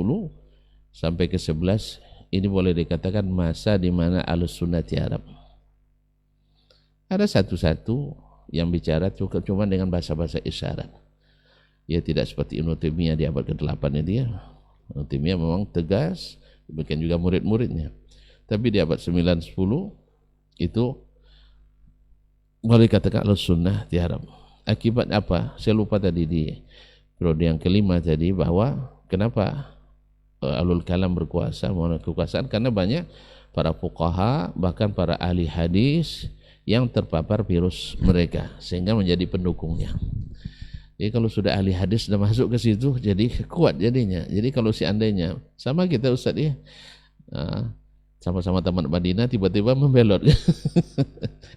sampai ke-11, ini boleh dikatakan masa di mana Ahlus Sunnah tiarap. Ada satu-satu yang bicara cuma dengan bahasa-bahasa isyarat. Ya tidak seperti Ibnu Taimiyah di abad ke-8 itu ya. Ibnu Taimiyah memang tegas, demikian juga murid-muridnya. Tapi di abad 9-10 itu boleh dikatakan Ahlus Sunnah tiarap. Akibat apa? Saya lupa tadi di periode yang kelima tadi, bahwa kenapa Ahlul Kalam berkuasa, kekuasaan, karena banyak para fuqaha bahkan para ahli hadis yang terpapar virus mereka sehingga menjadi pendukungnya. Jadi kalau sudah ahli hadis sudah masuk ke situ, jadi kuat jadinya. Jadi kalau seandainya sama kita Ustaz ya, sama-sama tamat Madinah tiba-tiba membelot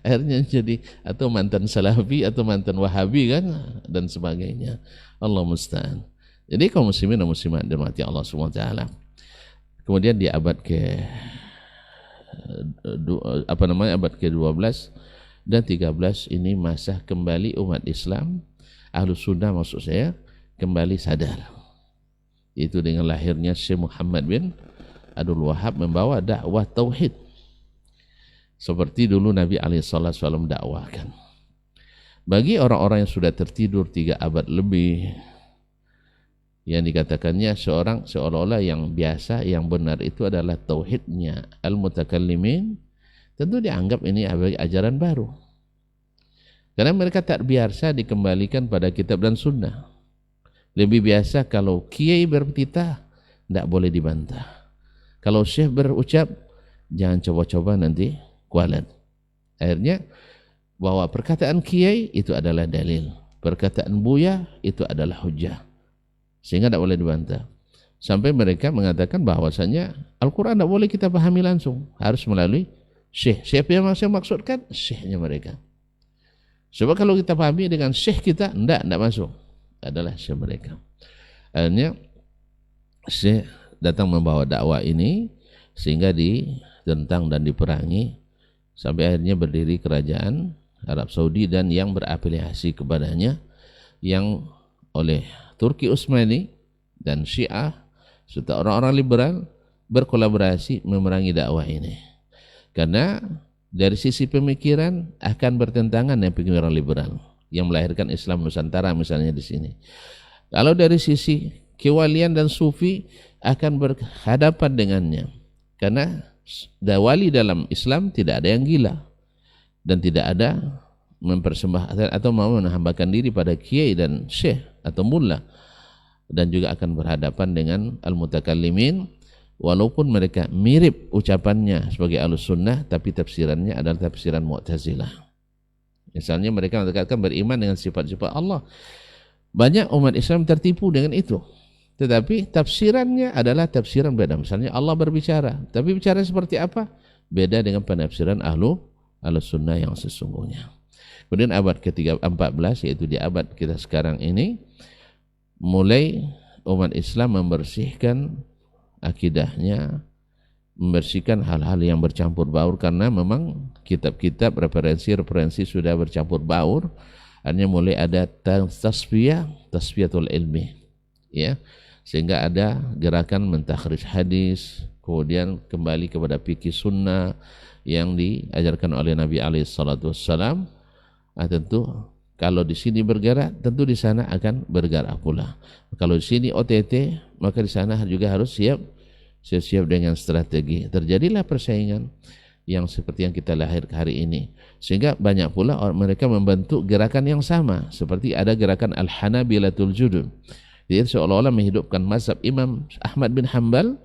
akhirnya jadi atau mantan Salafi atau mantan Wahabi kan dan sebagainya. Allah musta'an. Jadi kaum muslimin dan muslimat dirahmati Allah Subhanahu wa taala. Kemudian di abad abad ke-12 dan 13 ini masa kembali umat Islam, Ahlus Sunnah maksud saya, kembali sadar. Itu dengan lahirnya Syekh Muhammad bin Abdul Wahhab membawa dakwah tauhid seperti dulu Nabi SAW dakwahkan. Bagi orang-orang yang sudah tertidur 3 abad lebih, yang dikatakannya seolah-olah yang biasa, yang benar itu adalah tauhidnya al-mutakallimin, tentu dianggap ini ajaran baru. Karena mereka tak biasa dikembalikan pada kitab dan sunnah. Lebih biasa kalau kiai bertitah, tidak boleh dibantah. Kalau syekh berucap, jangan coba-coba nanti kualat. Akhirnya bahwa perkataan kiai itu adalah dalil, perkataan buya itu adalah hujjah, sehingga tidak boleh dibantah. Sampai mereka mengatakan bahwasanya Al-Quran tidak boleh kita pahami langsung, harus melalui syekh. Siapa yang saya maksudkan? Syekhnya mereka. Sebab kalau kita pahami dengan syekh kita, tidak masuk, adalah syekh mereka. Akhirnya syekh datang membawa dakwah ini sehingga ditentang dan diperangi, sampai akhirnya berdiri kerajaan Arab Saudi dan yang berafiliasi kepadanya, yang oleh Turki Utsmani dan Syiah serta orang-orang liberal berkolaborasi memerangi dakwah ini. Karena dari sisi pemikiran akan bertentangan dengan pemikiran liberal yang melahirkan Islam Nusantara misalnya di sini. Kalau dari sisi kewalian dan sufi akan berhadapan dengannya. Karena wali dalam Islam tidak ada yang gila dan tidak ada mempersembahkan atau mau menghambakan diri pada kiai dan syekh atau mullah, dan juga akan berhadapan dengan al-mutakallimin walaupun mereka mirip ucapannya sebagai Ahlus Sunnah, tapi tafsirannya adalah tafsiran Mu'tazilah. Misalnya mereka mengatakan beriman dengan sifat-sifat Allah. Banyak umat Islam tertipu dengan itu. tetapi tafsirannya adalah tafsiran beda. Misalnya Allah berbicara, tapi bicara seperti apa? Beda dengan penafsiran Ahlus Sunnah yang sesungguhnya. Kemudian abad ke-14, yaitu di abad kita sekarang ini, mulai umat Islam membersihkan akidahnya, membersihkan hal-hal yang bercampur baur, karena memang kitab-kitab referensi sudah bercampur baur. Artinya mulai ada tasfiyatul ilmi, ya, sehingga ada gerakan mentakhrij hadis, kemudian kembali kepada fikih sunnah yang diajarkan oleh Nabi SAW. Tentu kalau di sini bergerak, tentu di sana akan bergerak pula. Kalau di sini OTT, maka di sana juga harus siap dengan strategi. Terjadilah persaingan yang seperti yang kita lahir hari ini, sehingga banyak pula mereka membentuk gerakan yang sama, seperti ada gerakan Al-Hanabilatul Judul. Dia seolah-olah menghidupkan mazhab Imam Ahmad bin Hanbal,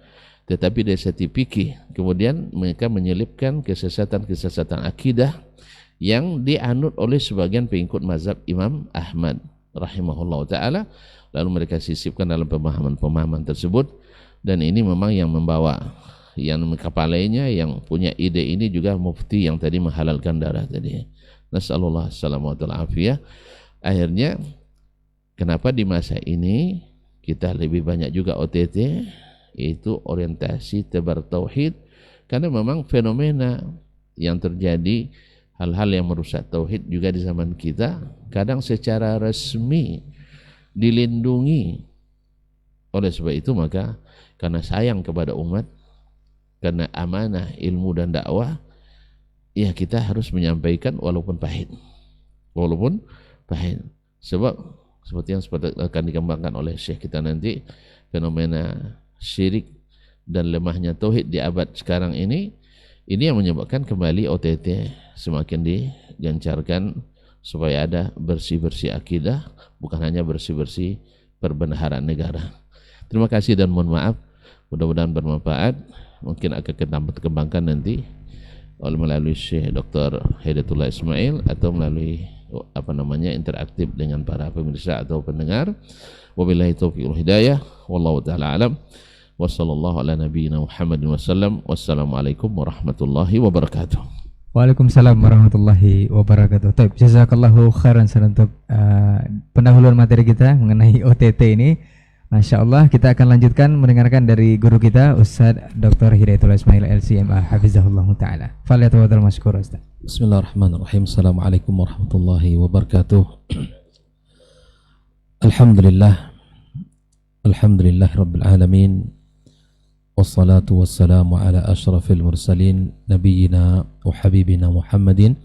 tetapi dari sisi fikih. Kemudian mereka menyelipkan kesesatan akidah yang dianut oleh sebagian pengikut mazhab Imam Ahmad rahimahullah ta'ala, lalu mereka sisipkan dalam pemahaman-pemahaman tersebut. Dan ini memang yang membawa, yang mengkepalainya, yang punya ide ini juga mufti yang tadi menghalalkan darah tadi. Nasallallahu alaihi afiyah. Akhirnya kenapa di masa ini kita lebih banyak juga OTT, yaitu orientasi tebar tauhid, karena memang fenomena yang terjadi, hal-hal yang merusak tauhid juga di zaman kita, kadang secara resmi dilindungi. Oleh sebab itu maka karena sayang kepada umat, karena amanah ilmu dan dakwah, ya kita harus menyampaikan walaupun pahit. Sebab seperti yang akan dikembangkan oleh Syekh kita nanti, fenomena syirik dan lemahnya tauhid di abad sekarang ini yang menyebabkan kembali OTT semakin digencarkan supaya ada bersih-bersih akidah, bukan hanya bersih-bersih perbendaharaan negara. Terima kasih dan mohon maaf, mudah-mudahan bermanfaat. Mungkin akan kita kembangkan nanti melalui Syekh Dr. Hidayatullah Ismail atau melalui interaktif dengan para pemirsa atau pendengar. Wabillahi taufiq wal hidayah, wallahu taala alam. Wassallallahu ala nabiyyina Muhammadin wasallam. Wassalamualaikum warahmatullahi wabarakatuh. Waalaikumsalam warahmatullahi wabarakatuh. Baik, jazakallahu khairan untuk pendahuluan materi kita mengenai OTT ini. Masya Allah, kita akan lanjutkan mendengarkan dari guru kita Ustaz Dr. Hidayatullah Ismail LCMA Hafizahullah Ta'ala. Falyatafaddal masykur Ustaz. Bismillahirrahmanirrahim. Assalamualaikum warahmatullahi wabarakatuh. Alhamdulillah Rabbil Alamin. Wassalatu wassalamu ala ashrafil mursalin Nabiyyina wa habibina Muhammadin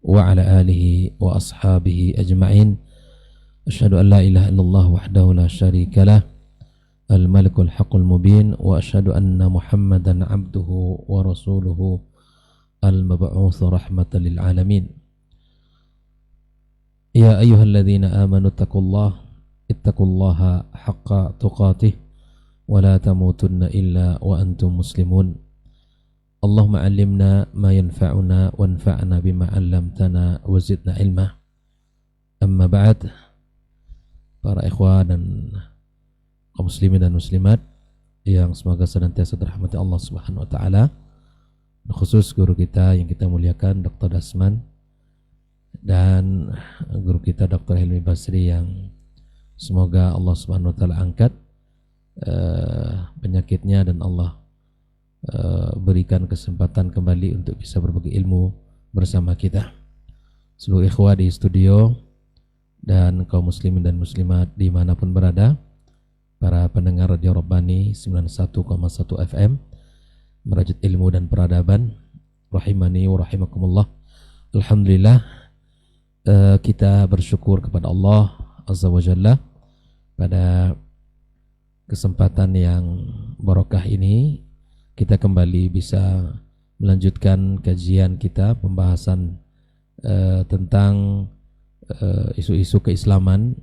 wa ala alihi wa ashabihi ajma'in. Asyhadu an la ilaha illallah wahdahu la syarika lah, al-malikul haqqul mubin, wa asyhadu anna Muhammadan abduhu wa rasuluhu al-mab'utsu rahmatan lil alamin. Ya ayyuhalladzina amanu ittaqullaha haqqa tuqatih wa la tamutunna illa wa antum muslimun. Allahumma 'allimna ma yanfa'una wanfa'na bima 'allamtana wa zidna ilma. Amma ba'd. Para ikhwan dan kaum muslimin dan muslimat yang semoga senantiasa dirahmati Allah Subhanahu wa taala, khusus guru kita yang kita muliakan Dr. Dasman dan guru kita Dr. Helmi Basri yang semoga Allah Subhanahu wa taala angkat penyakitnya dan Allah berikan kesempatan kembali untuk bisa berbagi ilmu bersama kita. Seluruh ikhwah di studio dan kaum muslimin dan muslimat dimanapun berada, para pendengar Radio Rabbani 91,1 FM, merajut ilmu dan peradaban, rahimani wa rahimakumullah. Alhamdulillah, kita bersyukur kepada Allah Azza wa Jalla pada kesempatan yang barokah ini kita kembali bisa melanjutkan kajian kita, pembahasan tentang isu-isu keislaman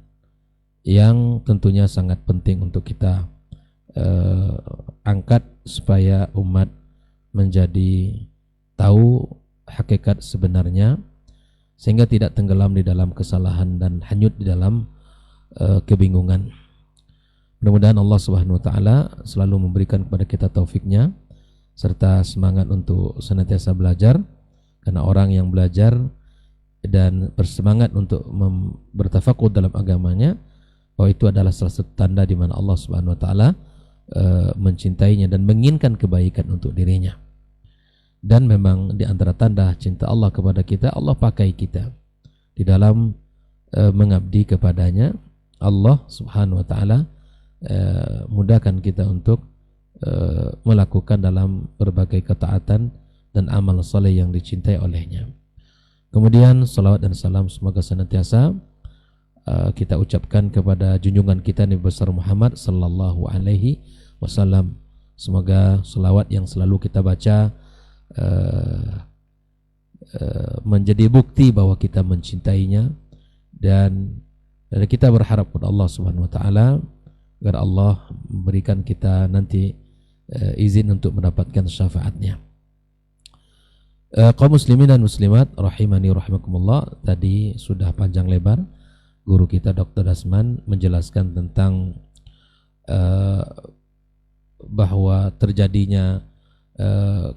yang tentunya sangat penting untuk kita angkat supaya umat menjadi tahu hakikat sebenarnya, sehingga tidak tenggelam di dalam kesalahan dan hanyut di dalam kebingungan. Mudah-mudahan Allah Subhanahu wa taala selalu memberikan kepada kita taufiknya serta semangat untuk senantiasa belajar, karena orang yang belajar dan bersemangat untuk bertafakur dalam agamanya, bahwa itu adalah salah satu tanda di mana Allah Subhanahu wa taala mencintainya dan menginginkan kebaikan untuk dirinya. Dan memang di antara tanda cinta Allah kepada kita, Allah pakai kita di dalam mengabdi kepadanya. Allah Subhanahu wa taala mudahkan kita untuk melakukan dalam berbagai ketaatan dan amal saleh yang dicintai olehnya. Kemudian salawat dan salam semoga senantiasa kita ucapkan kepada junjungan kita Nabi besar Muhammad sallallahu alaihi wasallam. Semoga salawat yang selalu kita baca menjadi bukti bahwa kita mencintainya, dan kita berharap kepada Allah Subhanahu wa taala agar Allah memberikan kita nanti izin untuk mendapatkan syafaatnya. Kaum muslimin dan muslimat rahimani rahimakumullah, tadi sudah panjang lebar guru kita Dr. Dasman menjelaskan tentang bahwa terjadinya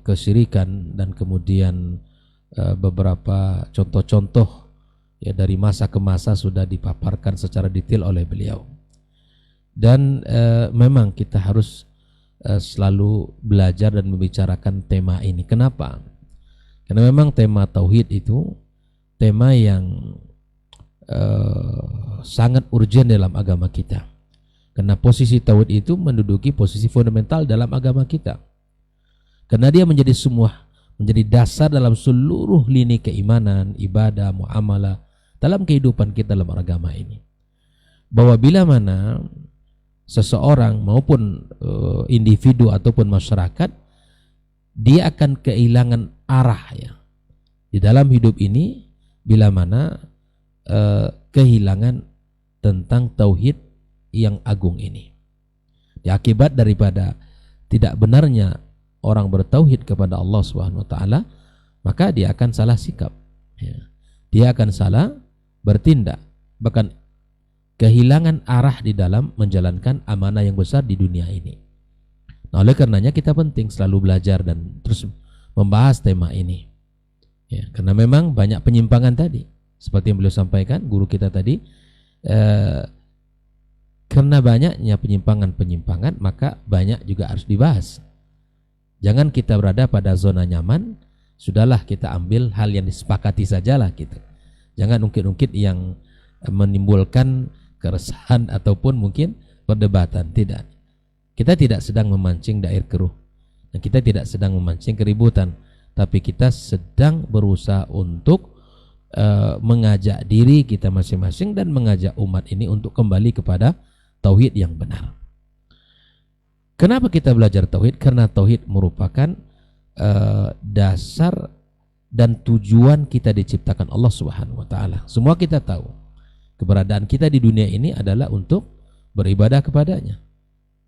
kesyirikan dan kemudian beberapa contoh-contoh ya dari masa ke masa sudah dipaparkan secara detail oleh beliau. Dan memang kita harus selalu belajar dan membicarakan tema ini. Kenapa? Karena memang tema tauhid itu tema yang sangat urgent dalam agama kita. Karena posisi tauhid itu menduduki posisi fundamental dalam agama kita. Karena dia menjadi dasar dalam seluruh lini keimanan, ibadah, muamalah dalam kehidupan kita dalam agama ini. Bahwa bila mana seseorang maupun individu ataupun masyarakat, dia akan kehilangan arah ya di dalam hidup ini bila mana kehilangan tentang tauhid yang agung ini. Ya, akibat daripada tidak benarnya orang bertauhid kepada Allah Subhanahu wa taala, maka dia akan salah sikap ya. Dia akan salah bertindak, bahkan kehilangan arah di dalam menjalankan amanah yang besar di dunia ini. Nah, oleh karenanya kita penting selalu belajar dan terus membahas tema ini ya, karena memang banyak penyimpangan tadi seperti yang beliau sampaikan guru kita tadi. Karena banyaknya penyimpangan-penyimpangan, maka banyak juga harus dibahas. Jangan kita berada pada zona nyaman, sudahlah kita ambil hal yang disepakati sajalah gitu. Jangan ungkit-ungkit yang menimbulkan keresahan ataupun mungkin perdebatan. Tidak. Kita tidak sedang memancing dair keruh, dan kita tidak sedang memancing keributan, tapi kita sedang berusaha untuk mengajak diri kita masing-masing dan mengajak umat ini untuk kembali kepada tauhid yang benar. Kenapa kita belajar tauhid? Karena tauhid merupakan dasar dan tujuan kita diciptakan Allah Subhanahu wa taala. Semua kita tahu keberadaan kita di dunia ini adalah untuk beribadah kepadanya.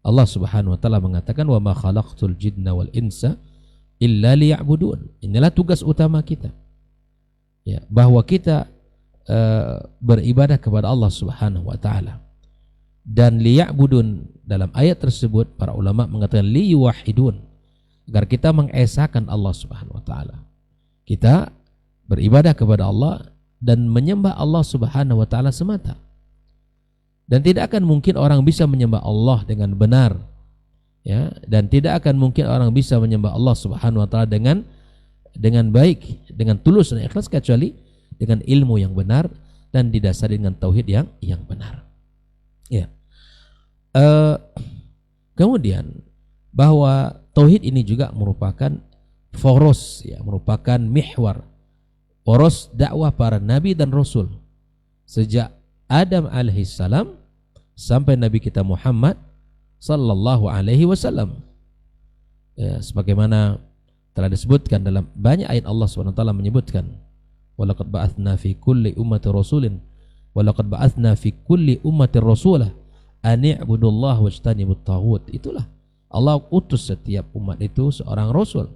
Allah Subhanahu wa taala mengatakan, "Wa ma khalaqtul jinna wal insa illa liya'budun." Inilah tugas utama kita. Ya, bahwa kita beribadah kepada Allah Subhanahu wa taala. Dan liya'budun dalam ayat tersebut para ulama mengatakan liyuwahidun, agar kita mengesahkan Allah Subhanahu wa taala. Kita beribadah kepada Allah dan menyembah Allah Subhanahu wa taala semata. Dan tidak akan mungkin orang bisa menyembah Allah dengan benar. Ya, dan tidak akan mungkin orang bisa menyembah Allah Subhanahu wa taala dengan baik, dengan tulus dan ikhlas, kecuali dengan ilmu yang benar dan didasari dengan tauhid yang benar. Ya. Kemudian bahwa tauhid ini juga merupakan poros ya, merupakan mihwar, poros dakwah para nabi dan rasul sejak Adam alaihissalam sampai Nabi kita Muhammad sallallahu alaihi wasallam. Ya, sebagaimana telah disebutkan dalam banyak ayat Allah SWT menyebutkan, walaqad ba'atsna fi kulli ummati rasulin walaqad ba'atsna fi kulli ummati rasulah an i'budullaha wajtanibut taghut. Itulah Allah utus setiap umat itu seorang rasul.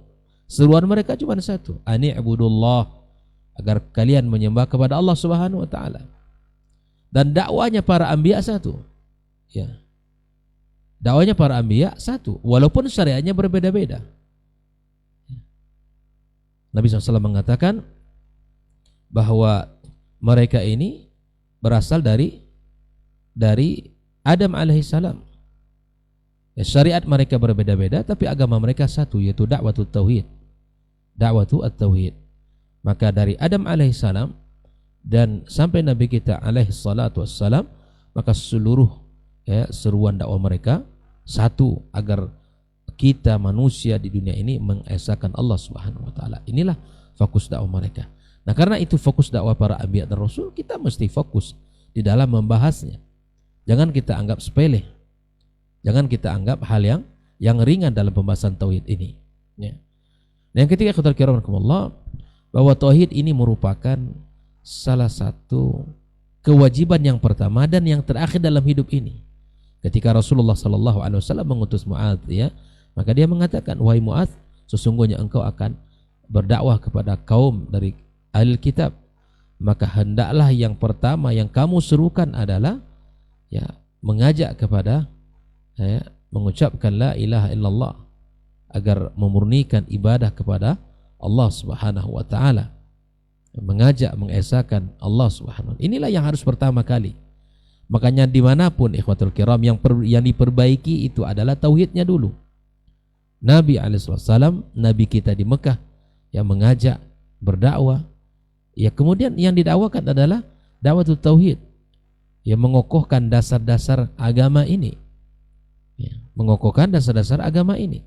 Seruan mereka cuma satu, an i'budullah, agar kalian menyembah kepada Allah Subhanahu wa taala. Dan dakwanya para anbiya satu. Ya. Dakwanya para anbiya satu, walaupun syariatnya berbeda-beda. Nabi SAW mengatakan bahwa mereka ini berasal dari Adam alaihissalam. Ya, syariat mereka berbeda-beda, tapi agama mereka satu, yaitu dakwatut tauhid. Dakwatut tauhid. Maka dari Adam alaihissalam dan sampai Nabi kita alaihissalatu wassalam, maka seluruh seruan dakwah mereka satu, agar kita manusia di dunia ini mengesahkan Allah Subhanahu wa taala. Inilah fokus dakwah mereka. Nah, karena itu fokus dakwah para anbiya dan rasul, kita mesti fokus di dalam membahasnya. Jangan kita anggap sepele. Jangan kita anggap hal yang ringan dalam pembahasan tauhid ini. Ya. Yang ketiga, ikhwatal kiram rahimakumullah, bahwa tauhid ini merupakan salah satu kewajiban yang pertama dan yang terakhir dalam hidup ini. Ketika Rasulullah SAW mengutus Mu'adz, ya, maka dia mengatakan, wahai Mu'adz, sesungguhnya engkau akan berdakwah kepada kaum dari ahli kitab, maka hendaklah yang pertama yang kamu serukan adalah mengajak kepada mengucapkan la ilaha illallah, agar memurnikan ibadah kepada Allah Subhanahu wa taala, mengajak mengesahkan Allah Subhanahu wa taala. Inilah yang harus pertama kali. Makanya dimanapun ikhwatul kiram, yang diperbaiki itu adalah tauhidnya dulu. Nabi alaihissalam, Nabi kita di Mekah yang mengajak berdakwah, ya kemudian yang didakwakan adalah dakwatul tauhid, yang mengokohkan dasar-dasar agama ini, mengokohkan dasar-dasar agama ini.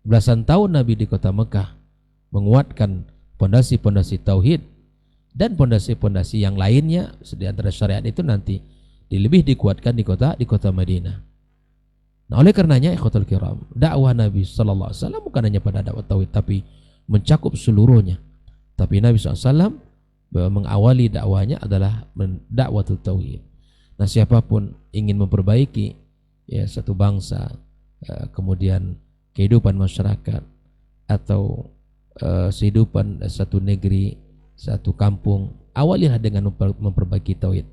Belasan tahun Nabi di kota Mekah menguatkan pondasi-pondasi tauhid dan pondasi-pondasi yang lainnya di antara syariat itu nanti lebih dikuatkan di kota Madinah. Nah, oleh karenanya ikhwatul kiram, dakwah Nabi sallallahu alaihi wasallam bukan hanya pada dakwah tauhid tapi mencakup seluruhnya. Tapi Nabi SAW mengawali dakwahnya adalah dakwatul tauhid. Nah, siapapun ingin memperbaiki satu bangsa, kemudian kehidupan masyarakat atau kehidupan satu negeri, satu kampung, awalilah dengan memperbaiki tauhid.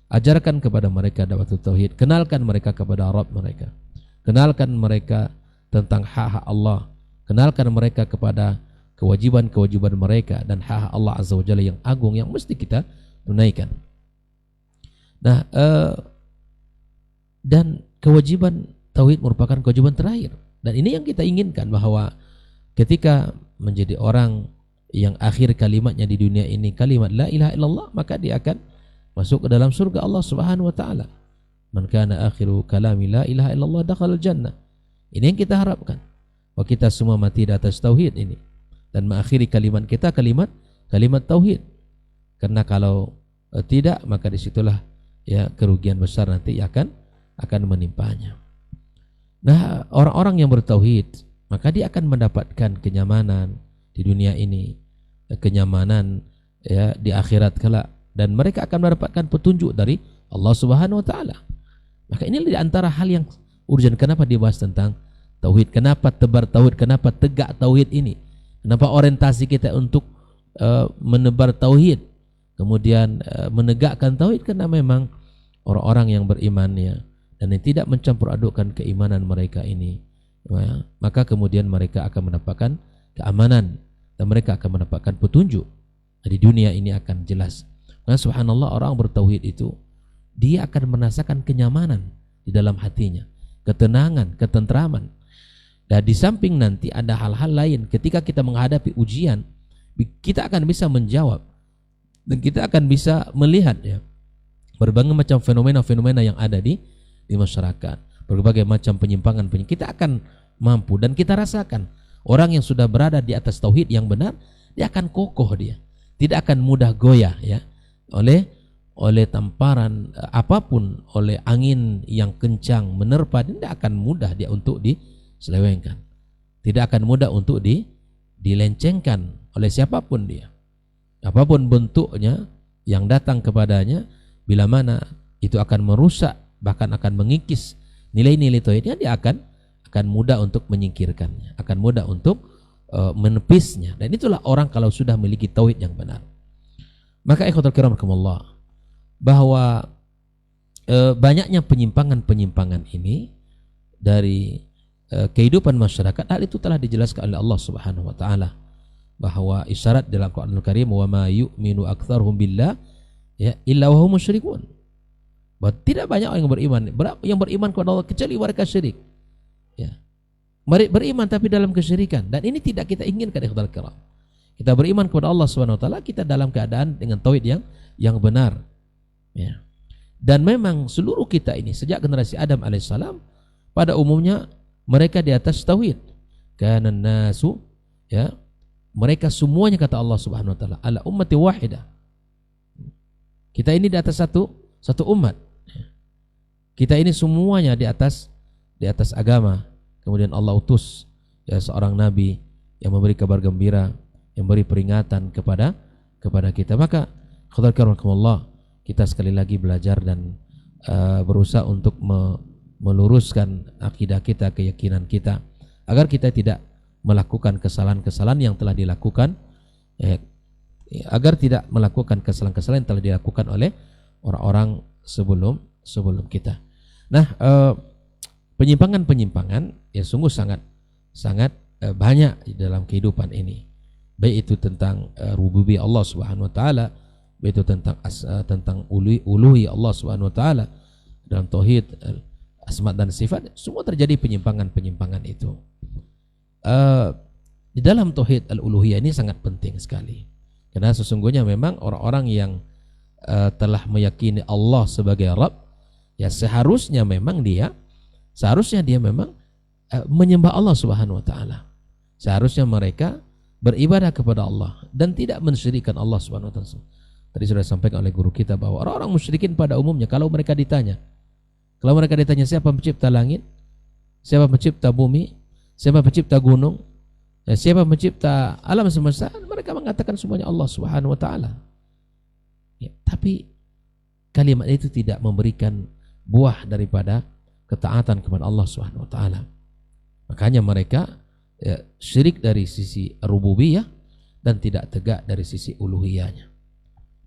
Ajarkan kepada mereka dakwatul tauhid, kenalkan mereka kepada Rabb mereka, kenalkan mereka tentang hak-hak Allah, kenalkan mereka kepada kewajiban-kewajiban mereka dan hak Allah Azza wa Jalla yang agung yang mesti kita tunaikan. Nah, dan kewajiban tauhid merupakan kewajiban terakhir, dan ini yang kita inginkan, bahwa ketika menjadi orang yang akhir kalimatnya di dunia ini kalimat la ilaha illallah, maka dia akan masuk ke dalam surga Allah Subhanahu wa taala. Man kana akhiru kalami la ilaha illallah dakhala jannah. Ini yang kita harapkan, bahwa kita semua mati di atas tauhid ini dan mengakhiri kalimat kita kalimat tauhid. Karena kalau tidak, maka disitulah kerugian besar nanti akan menimpanya. Nah, orang-orang yang bertauhid, maka dia akan mendapatkan kenyamanan di dunia ini, kenyamanan di akhirat kelak, dan mereka akan mendapatkan petunjuk dari Allah Subhanahu wa taala. Maka ini di antara hal yang urgent. Kenapa dibahas tentang tauhid? Kenapa tebar tauhid? Kenapa tegak tauhid ini? Kenapa orientasi kita untuk menebar tauhid, kemudian menegakkan tauhid? Karena memang orang-orang yang beriman dan yang tidak mencampur adukkan keimanan mereka ini, maka kemudian mereka akan mendapatkan keamanan dan mereka akan mendapatkan petunjuk di dunia ini akan jelas. Karena subhanallah, orang bertauhid itu dia akan merasakan kenyamanan di dalam hatinya, ketenangan, ketentraman. Dan di samping nanti ada hal-hal lain, ketika kita menghadapi ujian, kita akan bisa menjawab dan kita akan bisa melihat berbagai macam fenomena-fenomena yang ada di masyarakat, berbagai macam penyimpangan. Kita akan mampu dan kita rasakan orang yang sudah berada di atas tauhid yang benar, dia akan kokoh, dia tidak akan mudah goyah oleh tamparan apapun, oleh angin yang kencang menerpa. Dia tidak akan mudah dia untuk diselewengkan, tidak akan mudah untuk dilencengkan oleh siapapun dia, apapun bentuknya yang datang kepadanya. Bila mana itu akan merusak, bahkan akan mengikis nilai-nilai tauhidnya, dia akan mudah untuk menyingkirkannya, akan mudah untuk menepisnya. Dan itulah orang kalau sudah memiliki tauhid yang benar. Maka ikhwatul kiram rahimakumullah, bahwa banyaknya penyimpangan-penyimpangan ini dari kehidupan masyarakat, hal itu telah dijelaskan oleh Allah Subhanahu wa taala bahwa isyarat dalam Al-Qur'anul Karim, wa ma yu'minu aktsaruhum billah ya illa wa hum musyrikun. Bahwa tidak banyak orang yang beriman kepada Allah kecuali mereka syirik. Ya. Beriman tapi dalam kesyirikan, dan ini tidak kita inginkan ikhwal kiram. Kita beriman kepada Allah Subhanahu wa taala, kita dalam keadaan dengan tauhid yang benar. Ya. Dan memang seluruh kita ini sejak generasi Adam alaihissalam pada umumnya mereka di atas tauhid. Kana nasu, ya, mereka semuanya kata Allah Subhanahu wa taala ala ummati wahidah. Kita ini di atas satu umat. Kita ini semuanya di atas agama. Kemudian Allah utus ya seorang nabi yang memberi kabar gembira, yang beri peringatan kepada kita. Maka qadarkakumullah, kita sekali lagi belajar dan berusaha untuk meluruskan akidah kita, keyakinan kita, agar kita tidak melakukan kesalahan-kesalahan yang telah dilakukan, agar tidak melakukan kesalahan-kesalahan yang telah dilakukan oleh orang-orang sebelum kita. Nah, penyimpangan-penyimpangan yang sungguh sangat banyak di dalam kehidupan ini, baik itu tentang rububiyah Allah Subhanahu wa taala, baik itu tentang uluhiyah Allah Subhanahu wa taala, dalam tauhid asma dan sifat, semua terjadi penyimpangan-penyimpangan itu. Di dalam tauhid al-uluhiyah ini sangat penting sekali, karena sesungguhnya memang orang-orang yang telah meyakini Allah sebagai Rabb, ya seharusnya dia memang menyembah Allah Subhanahu wa taala. Seharusnya mereka beribadah kepada Allah dan tidak mensyirikkan Allah Subhanahu wa taala. Tadi sudah sampaikan oleh guru kita bahwa orang-orang musyrikin pada umumnya kalau mereka ditanya siapa pencipta langit, siapa pencipta bumi, siapa pencipta gunung, siapa pencipta alam semesta, mereka mengatakan semuanya Allah Subhanahu wa taala. Ya, tapi kalimat itu tidak memberikan buah daripada ketaatan kepada Allah Subhanahu wa taala. Makanya mereka syirik dari sisi rububiyah dan tidak tegak dari sisi uluhiyahnya.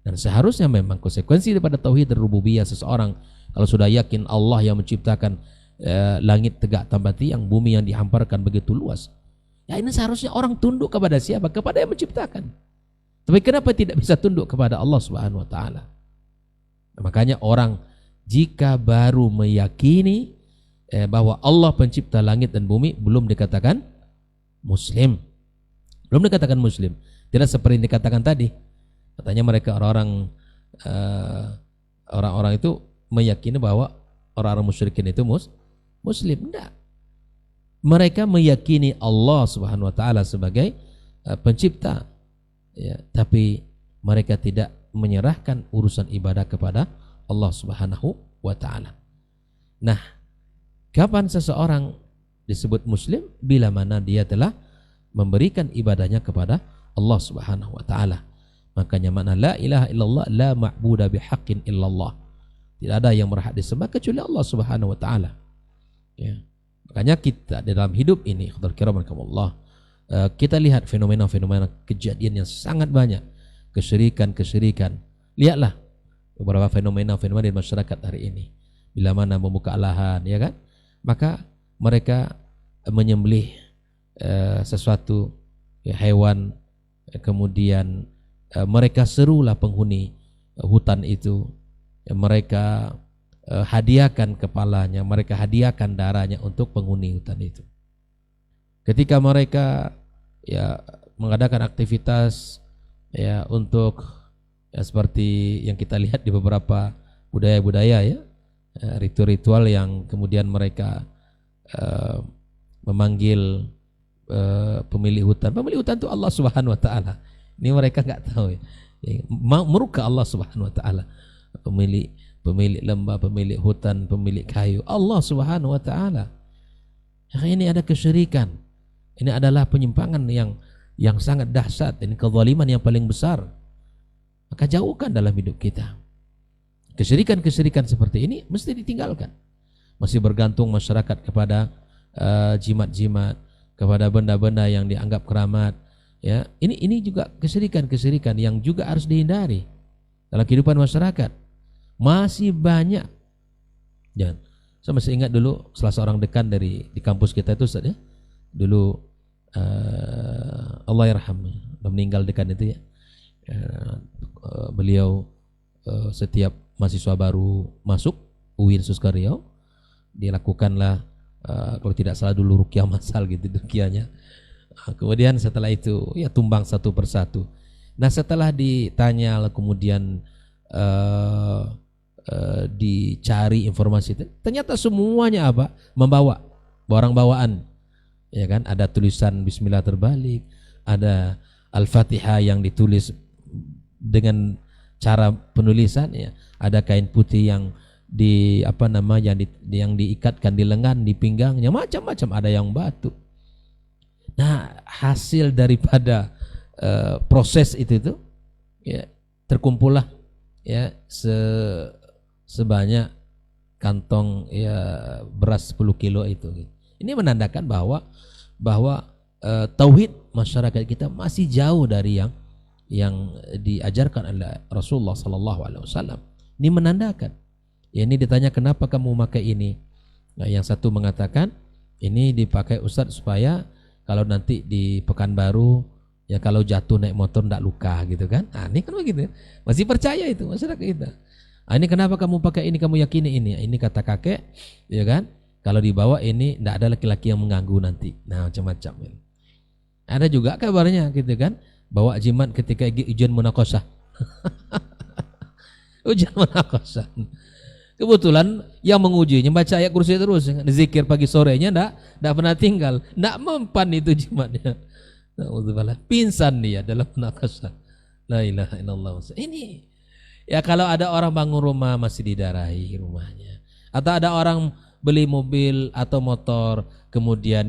Dan seharusnya memang konsekuensi daripada tauhid rububiyah, seseorang kalau sudah yakin Allah yang menciptakan langit tegak tambah tiang, bumi yang dihamparkan begitu luas, ya ini seharusnya orang tunduk kepada siapa? Kepada yang menciptakan. Tapi kenapa tidak bisa tunduk kepada Allah Subhanahu wa taala? Nah, makanya orang jika baru meyakini bahwa Allah pencipta langit dan bumi, belum dikatakan muslim. Tidak seperti yang dikatakan tadi. Katanya mereka orang-orang itu meyakini bahwa orang-orang musyrikin itu muslim. Tidak. Mereka meyakini Allah Subhanahu wa taala sebagai pencipta, ya, tapi mereka tidak menyerahkan urusan ibadah kepada Allah Subhanahu wa taala. Nah, kapan seseorang disebut muslim? Bila mana dia telah memberikan ibadahnya kepada Allah Subhanahu wa taala. Makanya makna la ilaha illallah, la ma'budu bihaqqin illallah. Tidak ada yang berhak disembah kecuali Allah Subhanahu wa taala. Ya. Makanya kita di dalam hidup ini, Allah, kita lihat fenomena-fenomena kejadian yang sangat banyak, kesyirikan. Lihatlah beberapa fenomena-fenomena di masyarakat hari ini. Bila mana membuka lahan, ya kan? Maka mereka menyembelih sesuatu, ya, hewan, kemudian mereka serulah penghuni hutan itu, ya, mereka hadiahkan kepalanya, mereka hadiahkan darahnya untuk penghuni hutan itu. Ketika mereka ya mengadakan aktivitas ya untuk ya, seperti yang kita lihat di beberapa budaya-budaya, ya, ritual-ritual yang kemudian mereka memanggil pemilik hutan itu Allah Subhanahu wa taala. Ini mereka nggak tahu, ya. Murka Allah Subhanahu wa taala. Pemilik lembah, pemilik hutan, pemilik kayu, Allah Subhanahu wa taala. Ini ada kesyirikan. Ini adalah penyimpangan yang sangat dahsyat. Ini kezaliman yang paling besar. Maka jauhkan dalam hidup kita. Kesyirikan seperti ini mesti ditinggalkan. Masih bergantung masyarakat kepada jimat-jimat, kepada benda-benda yang dianggap keramat. Ya, ini juga kesyirikan yang juga harus dihindari dalam kehidupan masyarakat. Masih banyak Jangan. Saya masih ingat dulu salah seorang dekan di kampus kita itu Ustaz ya. Dulu Allah yarhamnya, meninggal dekan itu ya. Beliau setiap mahasiswa baru masuk UIN Suskario dilakukanlah kalau tidak salah dulu ruqyah masal gitu ruqyahnya. Kemudian setelah itu ya tumbang satu persatu. Nah setelah ditanya kemudian dicari informasi itu, ternyata semuanya apa? Membawa barang bawaan, ya kan? Ada tulisan Bismillah terbalik, ada Al-Fatihah yang ditulis dengan cara penulisan, ya. Ada kain putih yang yang diikatkan di lengan, di pinggangnya, macam-macam. Ada yang batu. Nah hasil daripada proses itu ya terkumpullah ya sebanyak kantong ya beras 10 kilo itu. Ini menandakan bahwa tauhid masyarakat kita masih jauh dari yang diajarkan oleh Rasulullah sallallahu alaihi wasallam. Ini menandakan. Ya, ini ditanya kenapa kamu memakai ini. Nah, yang satu mengatakan ini dipakai Ustadz supaya kalau nanti di Pekanbaru ya kalau jatuh naik motor ndak luka gitu kan. Nah, ini kan begitu. Masih percaya itu masyarakat kita. Nah, ini kenapa kamu pakai ini, kamu yakini ini. Ini kata kakek, ya kan? Kalau dibawa ini ndak ada laki-laki yang mengganggu nanti. Nah, macam-macam. Ada juga kabarnya gitu kan, bawa jimat ketika ujian munaqasyah. Ujian munaqasyah. Kebetulan yang mengujinya baca ayat kursi terus, zikir pagi sorenya ndak pernah tinggal, ndak mempan itu jimatnya. Nauzubillah, pingsan dia dalam munaqasyah. La ilaha illallah. Ini ya kalau ada orang bangun rumah masih didarahi rumahnya, atau ada orang beli mobil atau motor kemudian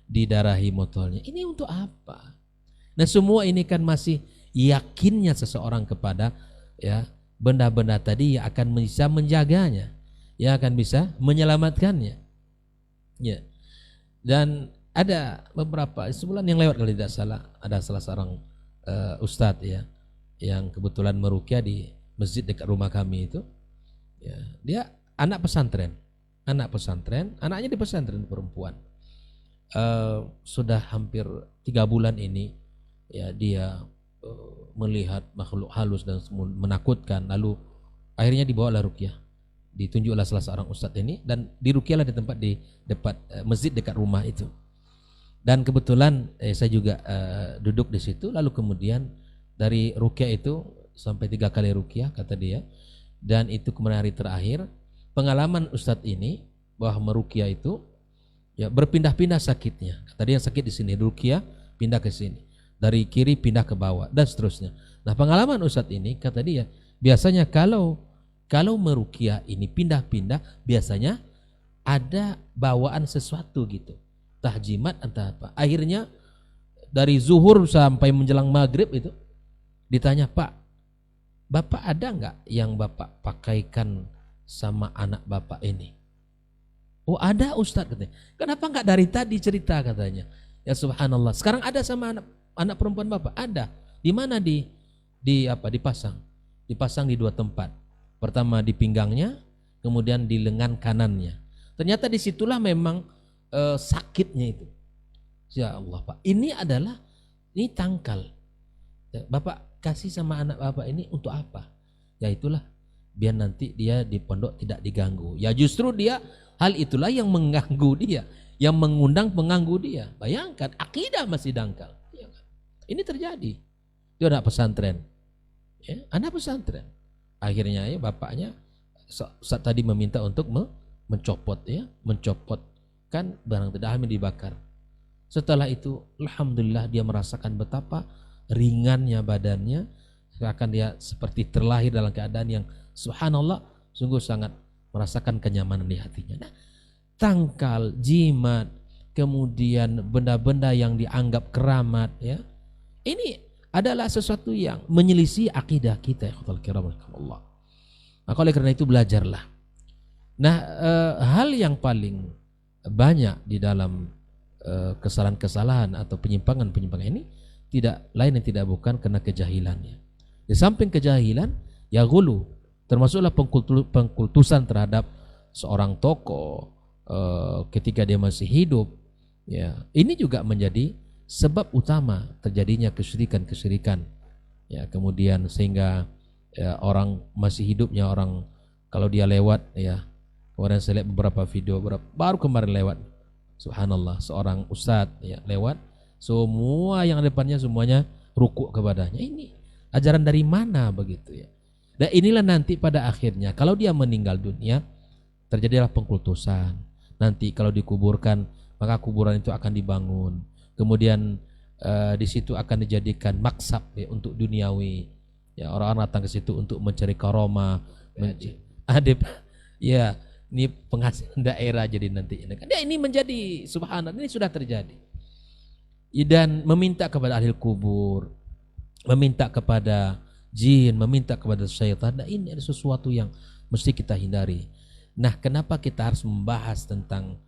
didarahi motornya. Ini untuk apa? Nah semua ini kan masih yakinnya seseorang kepada ya benda-benda tadi yang akan bisa menjaganya, yang akan bisa menyelamatkannya. Ya. Dan ada beberapa sebulan yang lewat kalau tidak salah ada salah seorang ustadz ya yang kebetulan meruqyah di masjid dekat rumah kami itu. Ya, dia anak pesantren, anaknya di pesantren perempuan. Sudah hampir 3 bulan ini ya dia melihat makhluk halus dan menakutkan, lalu akhirnya dibawa ruqyah, ditunjuk oleh salah seorang ustadz ini dan diruqyahlah di tempat di dekat masjid dekat rumah itu. Dan kebetulan saya juga duduk di situ, lalu kemudian dari ruqyah itu sampai 3 kali ruqyah kata dia, dan itu kemudian hari terakhir pengalaman ustadz ini bahwa meruqyah itu ya berpindah-pindah sakitnya. Kata dia yang sakit di sini ruqyah pindah ke sini, dari kiri pindah ke bawah dan seterusnya. Nah pengalaman ustadz ini kata dia biasanya kalau meruqyah ini pindah-pindah biasanya ada bawaan sesuatu gitu, tahjimat entah apa. Akhirnya dari zuhur sampai menjelang maghrib itu ditanya, Pak, Bapak ada nggak yang Bapak pakaikan sama anak Bapak ini? Oh ada Ustadz katanya. Kenapa nggak dari tadi cerita katanya? Ya subhanallah. Sekarang ada sama anak perempuan Bapak? Ada. Di mana dipasang? Dipasang di 2 tempat. Pertama di pinggangnya, kemudian di lengan kanannya. Ternyata disitulah memang sakitnya itu. Ya Allah Pak, ini tangkal. Bapak kasih sama anak Bapak ini untuk apa? Ya itulah biar nanti dia di pondok tidak diganggu. Ya justru hal itulah yang mengganggu dia, yang mengundang pengganggu dia. Bayangkan akidah masih dangkal. Ini terjadi. Dia anak pesantren. Ya, anak pesantren. Akhirnya ya bapaknya saat tadi meminta untuk mencopotkan barang tidak hamil dibakar. Setelah itu alhamdulillah dia merasakan betapa ringannya badannya, akan dia seperti terlahir dalam keadaan yang subhanallah sungguh sangat merasakan kenyamanan di hatinya. Nah, tangkal, jimat, kemudian benda-benda yang dianggap keramat ya. Ini adalah sesuatu yang menyelisih akidah kita ya Allah. Maka oleh karena itu belajarlah. Nah, hal yang paling banyak di dalam kesalahan-kesalahan atau penyimpangan-penyimpangan ini tidak lain yang tidak bukan karena kejahilannya. Di samping kejahilan, ya ghulu, termasuklah pengkultusan terhadap seorang tokoh ketika dia masih hidup, ya ini juga menjadi sebab utama terjadinya kesyirikan, ya kemudian sehingga ya, orang masih hidupnya orang kalau dia lewat, ya kemarin saya lihat beberapa video baru kemarin lewat, subhanallah, seorang ustadz ya lewat, semua yang depannya semuanya rukuk kepadanya. Ini ajaran dari mana begitu ya? Dan inilah nanti pada akhirnya kalau dia meninggal dunia terjadilah pengkultusan. Nanti kalau dikuburkan maka kuburan itu akan dibangun. Kemudian di situ akan dijadikan maksab ya, untuk duniawi. Ya orang-orang datang ke situ untuk mencari karomah, adib. Ya, ini penghasilan daerah jadi nanti. Ya, ini menjadi subhanallah, ini sudah terjadi. Dan meminta kepada ahli kubur, meminta kepada jin, meminta kepada syaitan. Nah, ini ada sesuatu yang mesti kita hindari. Nah, kenapa kita harus membahas tentang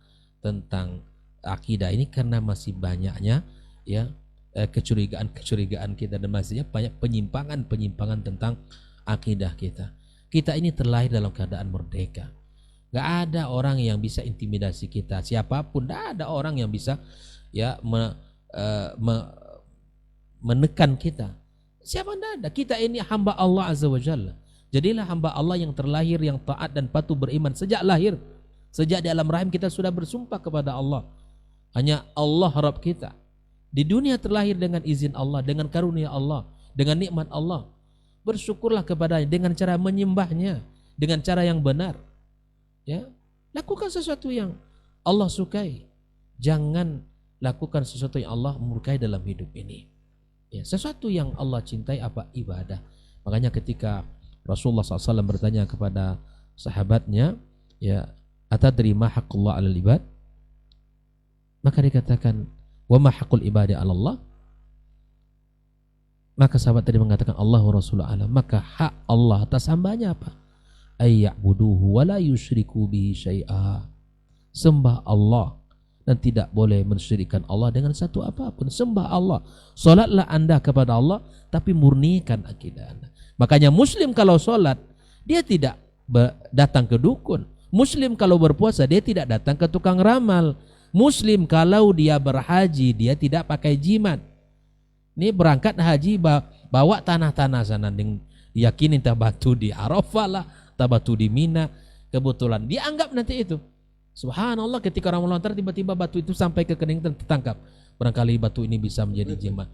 akidah ini? Karena masih banyaknya ya kecurigaan kita dan masih banyak penyimpangan tentang akidah kita. Kita ini terlahir dalam keadaan merdeka. Gak ada orang yang bisa intimidasi kita, siapapun. Gak ada orang yang bisa ya menekan kita. Siapa ada? Kita ini hamba Allah Azza wa Jalla. Jadilah hamba Allah yang terlahir, yang taat dan patuh beriman sejak lahir. Sejak di alam rahim kita sudah bersumpah kepada Allah. Hanya Allah Rabb kita. Di dunia terlahir dengan izin Allah, dengan karunia Allah, dengan nikmat Allah. Bersyukurlah kepadanya dengan cara menyembahnya, dengan cara yang benar. Ya, lakukan sesuatu yang Allah sukai. Jangan lakukan sesuatu yang Allah murkai dalam hidup ini. Ya, sesuatu yang Allah cintai apa? Ibadah. Makanya ketika Rasulullah SAW bertanya kepada sahabatnya, ya, atadri ma haqqullah 'alal ibad? Maka dikatakan, wa ma haqqul ibadi 'ala Allah? Maka sahabat tadi mengatakan Allah wa Rasulullah alam. Maka hak Allah atas hambanya apa? Ayya'buduhu wa la yusyriku bihi syai'a. Sembah Allah dan tidak boleh mensyirikkan Allah dengan satu apapun. Sembah Allah. Salatlah Anda kepada Allah tapi murnikan akidah Anda. Makanya Muslim kalau sholat dia tidak datang ke dukun. Muslim kalau berpuasa dia tidak datang ke tukang ramal. Muslim kalau dia berhaji dia tidak pakai jimat. Ini berangkat haji bawa tanah-tanah sana, yakini entah batu di Arafah lah, entah batu di Mina. Kebetulan dianggap nanti itu. Subhanallah, ketika orang melontar tiba-tiba batu itu sampai ke kening tertangkap. Barangkali batu ini bisa menjadi jimat.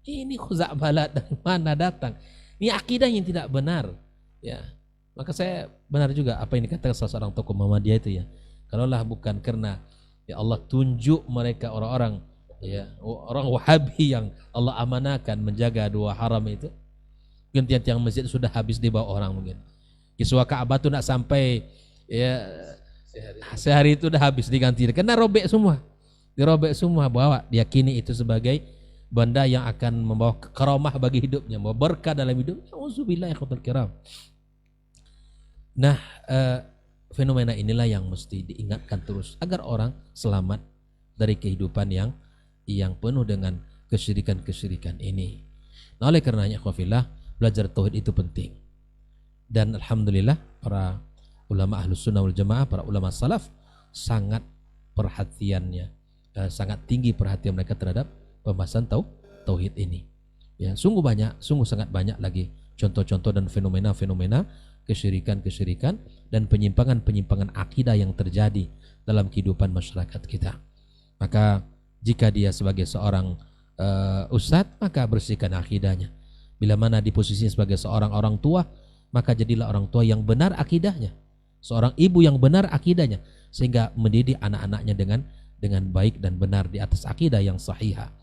Ini khuza'balat dari mana datang? Ini akidah yang tidak benar. Ya, maka saya benar juga apa yang dikatakan salah seorang tokoh Muhammadiyah itu ya. Kalaulah bukan karena ya Allah tunjuk mereka orang-orang ya orang Wahabi yang Allah amanahkan menjaga dua haram itu, mungkin tiang-tiang masjid sudah habis dibawa orang mungkin. Kiswah Ka'bah itu nak sampai ya sehari itu udah habis diganti karena robek semua. Dirobek semua, bawa diyakini itu sebagai benda yang akan membawa karamah bagi hidupnya, membawa berkah dalam hidupnya. Auzubillah ya khawatir kiram. Nah, fenomena inilah yang mesti diingatkan terus agar orang selamat dari kehidupan yang penuh dengan kesyirikan ini. Nah, oleh karenanya khawfillah, belajar tauhid itu penting. Dan alhamdulillah para ulama ahlus sunnah wal jamaah, para ulama salaf sangat perhatiannya, sangat tinggi perhatian mereka terhadap pembahasan tauhid ini. Ya, sungguh sangat banyak lagi contoh-contoh dan fenomena-fenomena kesyirikan dan penyimpangan akidah yang terjadi dalam kehidupan masyarakat kita. Maka jika dia sebagai seorang ustadz, maka bersihkan akidahnya. Bila mana di posisinya sebagai seorang orang tua, maka jadilah orang tua yang benar akidahnya. Seorang ibu yang benar akidahnya, sehingga mendidik anak-anaknya dengan baik dan benar di atas akidah yang sahihah.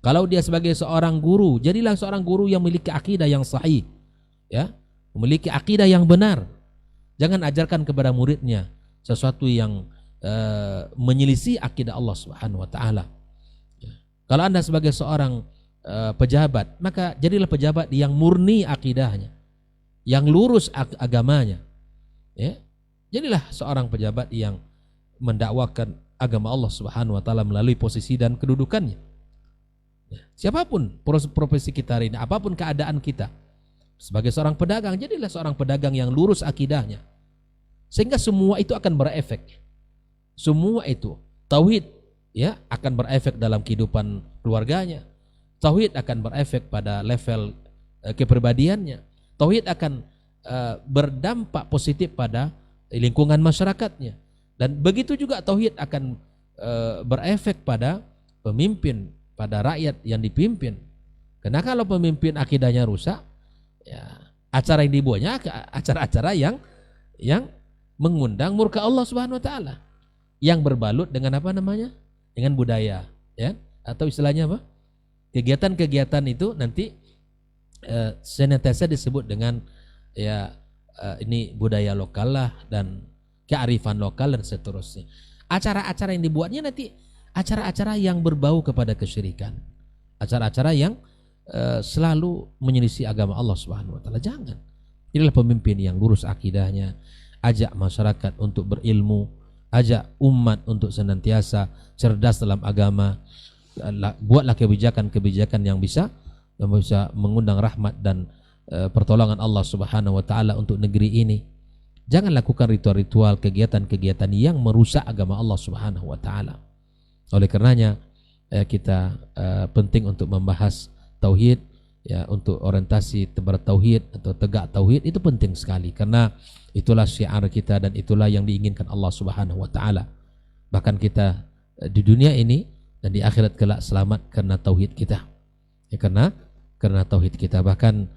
Kalau dia sebagai seorang guru, jadilah seorang guru yang memiliki akidah yang sahih, ya, memiliki akidah yang benar. Jangan ajarkan kepada muridnya sesuatu yang menyelisih akidah Allah Subhanahu wa taala. Ya. Kalau Anda sebagai seorang pejabat, maka jadilah pejabat yang murni akidahnya, yang lurus agamanya. Ya. Jadilah seorang pejabat yang mendakwakan agama Allah Subhanahu wa taala melalui posisi dan kedudukannya. Ya, siapapun profesi kita hari ini, apapun keadaan kita, sebagai seorang pedagang, jadilah seorang pedagang yang lurus akidahnya. Sehingga semua itu akan berefek. Semua itu tauhid ya akan berefek dalam kehidupan keluarganya. Tauhid akan berefek pada level kepribadiannya. Tauhid akan berdampak positif pada lingkungan masyarakatnya. Dan begitu juga tauhid akan berefek pada pemimpin, pada rakyat yang dipimpin. Karena kalau pemimpin akidahnya rusak, ya acara yang dibuatnya acara-acara yang mengundang murka Allah Subhanahu wa taala. Yang berbalut dengan apa namanya? Dengan budaya, ya. Atau istilahnya apa? Kegiatan-kegiatan itu nanti senantiasa disebut dengan ini budaya lokal lah dan kearifan lokal dan seterusnya. Acara-acara yang dibuatnya nanti acara-acara yang berbau kepada kesyirikan, acara-acara yang selalu menyelisih agama Allah Subhanahu wa taala. Jangan. Inilah pemimpin yang lurus akidahnya, ajak masyarakat untuk berilmu, ajak umat untuk senantiasa cerdas dalam agama. Buatlah kebijakan-kebijakan yang bisa mengundang rahmat dan pertolongan Allah Subhanahu wa taala untuk negeri ini. Jangan lakukan ritual-ritual, kegiatan-kegiatan yang merusak agama Allah Subhanahu wa taala. Oleh karenanya kita penting untuk membahas tauhid, ya, untuk orientasi bertauhid atau tegak tauhid itu penting sekali, karena itulah syiar kita dan itulah yang diinginkan Allah Subhanahu wa taala. Bahkan kita di dunia ini dan di akhirat kelak selamat karena tauhid kita. Ya, karena tauhid kita. Bahkan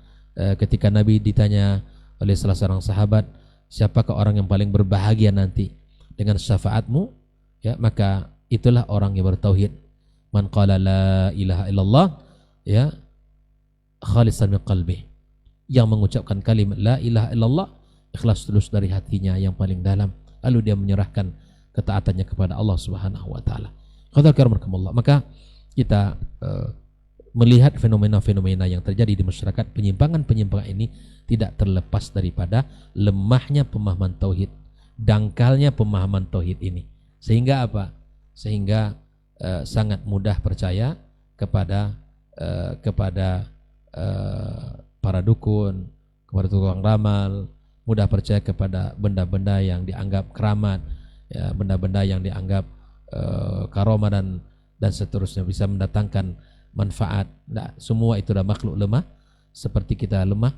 ketika Nabi ditanya oleh salah seorang sahabat, siapakah orang yang paling berbahagia nanti dengan syafaatmu? Ya, maka itulah orang yang bertauhid. Man qala la ilaha illallah, ya, khalisan min qalbi, yang mengucapkan kalimat la ilaha illallah ikhlas tulus dari hatinya yang paling dalam, lalu dia menyerahkan ketaatannya kepada Allah Subhanahu wa taala. Maka kita melihat fenomena-fenomena yang terjadi di masyarakat, penyimpangan-penyimpangan ini tidak terlepas daripada lemahnya pemahaman tauhid, dangkalnya pemahaman tauhid ini. Sehingga apa? Sehingga sangat mudah percaya kepada para dukun, kepada tukang ramal, mudah percaya kepada benda-benda yang dianggap keramat, ya, benda-benda yang dianggap karomah dan seterusnya bisa mendatangkan manfaat. Nah, semua itu adalah makhluk lemah seperti kita lemah,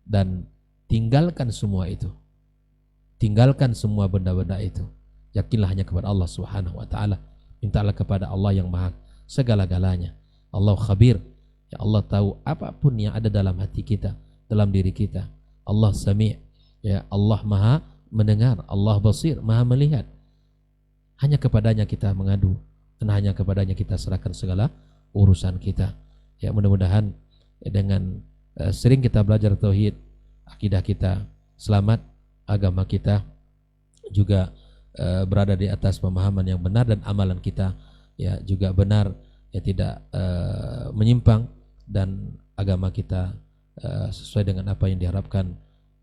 dan tinggalkan semua itu. Tinggalkan semua benda-benda itu. Yakinlah hanya kepada Allah Subhanahu wa taala. Mintalah kepada Allah yang Maha segala-galanya. Allah khabir. Ya, Allah tahu apapun yang ada dalam hati kita, dalam diri kita. Allah sami'. Ya, Allah Maha mendengar, Allah basir, Maha melihat. Hanya kepadanya kita mengadu dan hanya kepadanya kita serahkan segala urusan kita. Ya, mudah-mudahan dengan sering kita belajar tauhid, akidah kita selamat, agama kita juga berada di atas pemahaman yang benar, dan amalan kita ya juga benar, ya tidak menyimpang, dan agama kita sesuai dengan apa yang diharapkan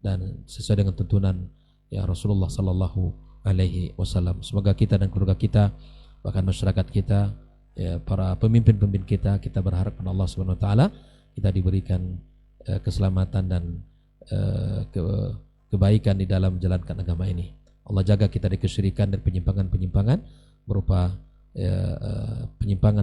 dan sesuai dengan tuntunan ya Rasulullah sallallahu alaihi wasallam. Semoga kita dan keluarga kita, bahkan masyarakat kita, ya, para pemimpin-pemimpin kita berharap kepada Allah Subhanahu wa taala kita diberikan keselamatan dan kebaikan di dalam menjalankan agama ini. Allah jaga kita dari kesyirikan dan penyimpangan-penyimpangan berupa penyimpangan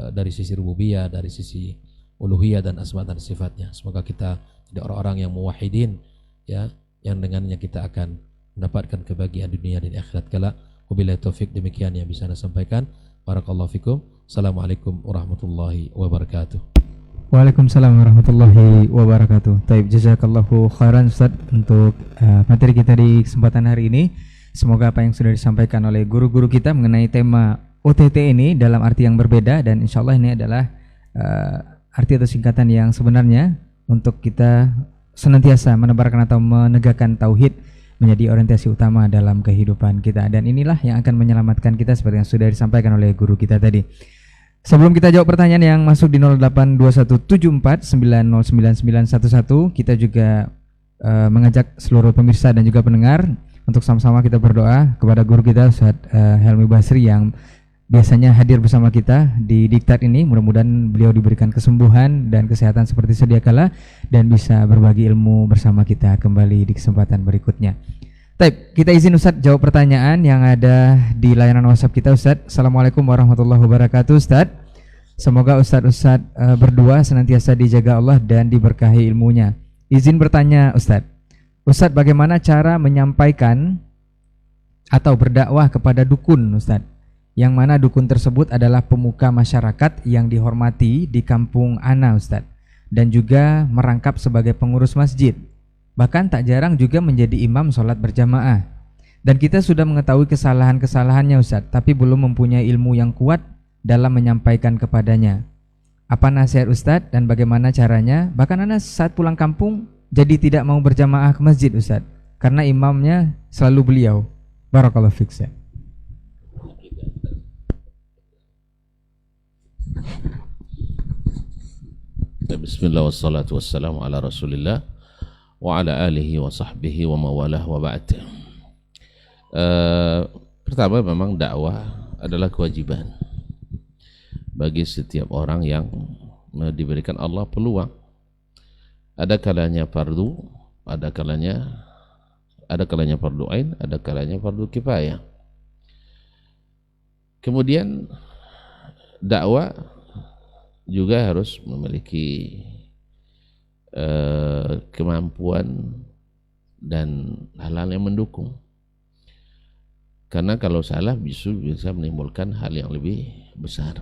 dari sisi rububiyah, dari sisi uluhiyah dan asma dan sifatnya. Semoga kita jadi orang-orang yang muwahhidin, ya, yang dengannya kita akan mendapatkan kebahagiaan dunia dan akhirat kelak. Wabillahi taufik, demikian yang bisa saya sampaikan. Barakallahu fikum. Assalamualaikum warahmatullahi wabarakatuh. Waalaikumsalam warahmatullahi wabarakatuh. Taib, jazakallahu khairan Ustaz untuk materi kita di kesempatan hari ini. Semoga apa yang sudah disampaikan oleh guru-guru kita mengenai tema OTT ini dalam arti yang berbeda, dan insya Allah ini adalah arti atau singkatan yang sebenarnya untuk kita senantiasa menebarkan atau menegakkan tauhid menjadi orientasi utama dalam kehidupan kita, dan inilah yang akan menyelamatkan kita seperti yang sudah disampaikan oleh guru kita tadi. Sebelum kita jawab pertanyaan yang masuk di 082174909911, kita juga mengajak seluruh pemirsa dan juga pendengar untuk sama-sama kita berdoa kepada guru kita Ustaz Helmi Basri yang biasanya hadir bersama kita di Diktat ini. Mudah-mudahan beliau diberikan kesembuhan dan kesehatan seperti sedia kala dan bisa berbagi ilmu bersama kita kembali di kesempatan berikutnya. Baik, kita izin Ustadz jawab pertanyaan yang ada di layanan WhatsApp kita Ustadz. Assalamualaikum warahmatullahi wabarakatuh Ustadz. Semoga Ustadz berdua senantiasa dijaga Allah dan diberkahi ilmunya. Izin bertanya Ustadz. Ustadz, bagaimana cara menyampaikan atau berdakwah kepada dukun Ustadz? Yang mana dukun tersebut adalah pemuka masyarakat yang dihormati di kampung Ana Ustadz, dan juga merangkap sebagai pengurus masjid. Bahkan tak jarang juga menjadi imam sholat berjamaah. Dan kita sudah mengetahui kesalahan-kesalahannya Ustadz, tapi belum mempunyai ilmu yang kuat dalam menyampaikan kepadanya. Apa nasihat Ustadz dan bagaimana caranya? Bahkan Ana saat pulang kampung jadi tidak mau berjamaah ke masjid Ustadz, karena imamnya selalu beliau. Barakallahu fiik. Bismillah wassalatu wassalamu ala rasulillah wa ala alihi wa sahbihi wa mawalah wa ba'd. Pertama, memang dakwah adalah kewajiban bagi setiap orang yang diberikan Allah peluang. Ada kalanya fardu, ada kalanya fardu ain, ada kalanya fardu kifayah. Kemudian dakwah juga harus memiliki kemampuan dan hal-hal yang mendukung. Karena kalau salah bisa menimbulkan hal yang lebih besar.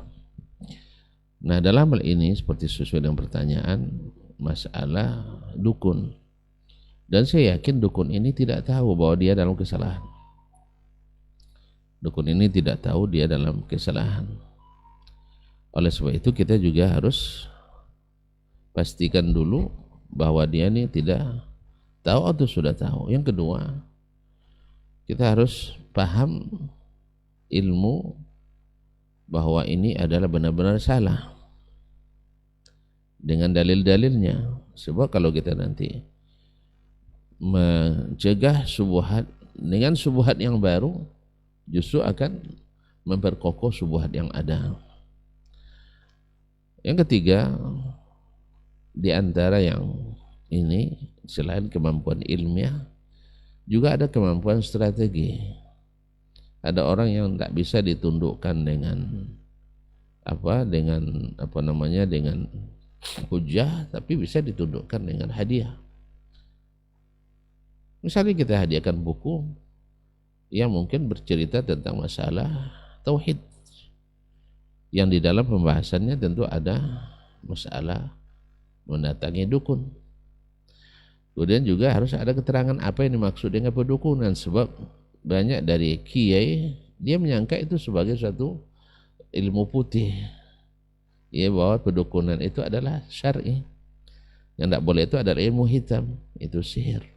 Nah, dalam hal ini seperti sesuai dengan pertanyaan masalah dukun, dan saya yakin dukun ini tidak tahu bahwa dia dalam kesalahan. Dukun ini tidak tahu dia dalam kesalahan. Oleh sebab itu kita juga harus pastikan dulu bahwa dia ini tidak tahu atau sudah tahu. Yang kedua, kita harus paham ilmu bahwa ini adalah benar-benar salah dengan dalil-dalilnya. Sebab kalau kita nanti mencegah subuhat dengan subuhat yang baru, justru akan memperkokoh subuhat yang ada. Yang ketiga, di antara yang ini selain kemampuan ilmiah, juga ada kemampuan strategi. Ada orang yang tak bisa ditundukkan dengan dengan hujah, tapi bisa ditundukkan dengan hadiah. Misalnya kita hadiahkan buku yang mungkin bercerita tentang masalah tauhid, yang di dalam pembahasannya tentu ada masalah mendatangi dukun. Kemudian juga harus ada keterangan apa yang dimaksud dengan pedukunan, sebab banyak dari kiai dia menyangka itu sebagai suatu ilmu putih, ya, bahwa pedukunan itu adalah syar'i. Yang tidak boleh itu adalah ilmu hitam, itu sihir.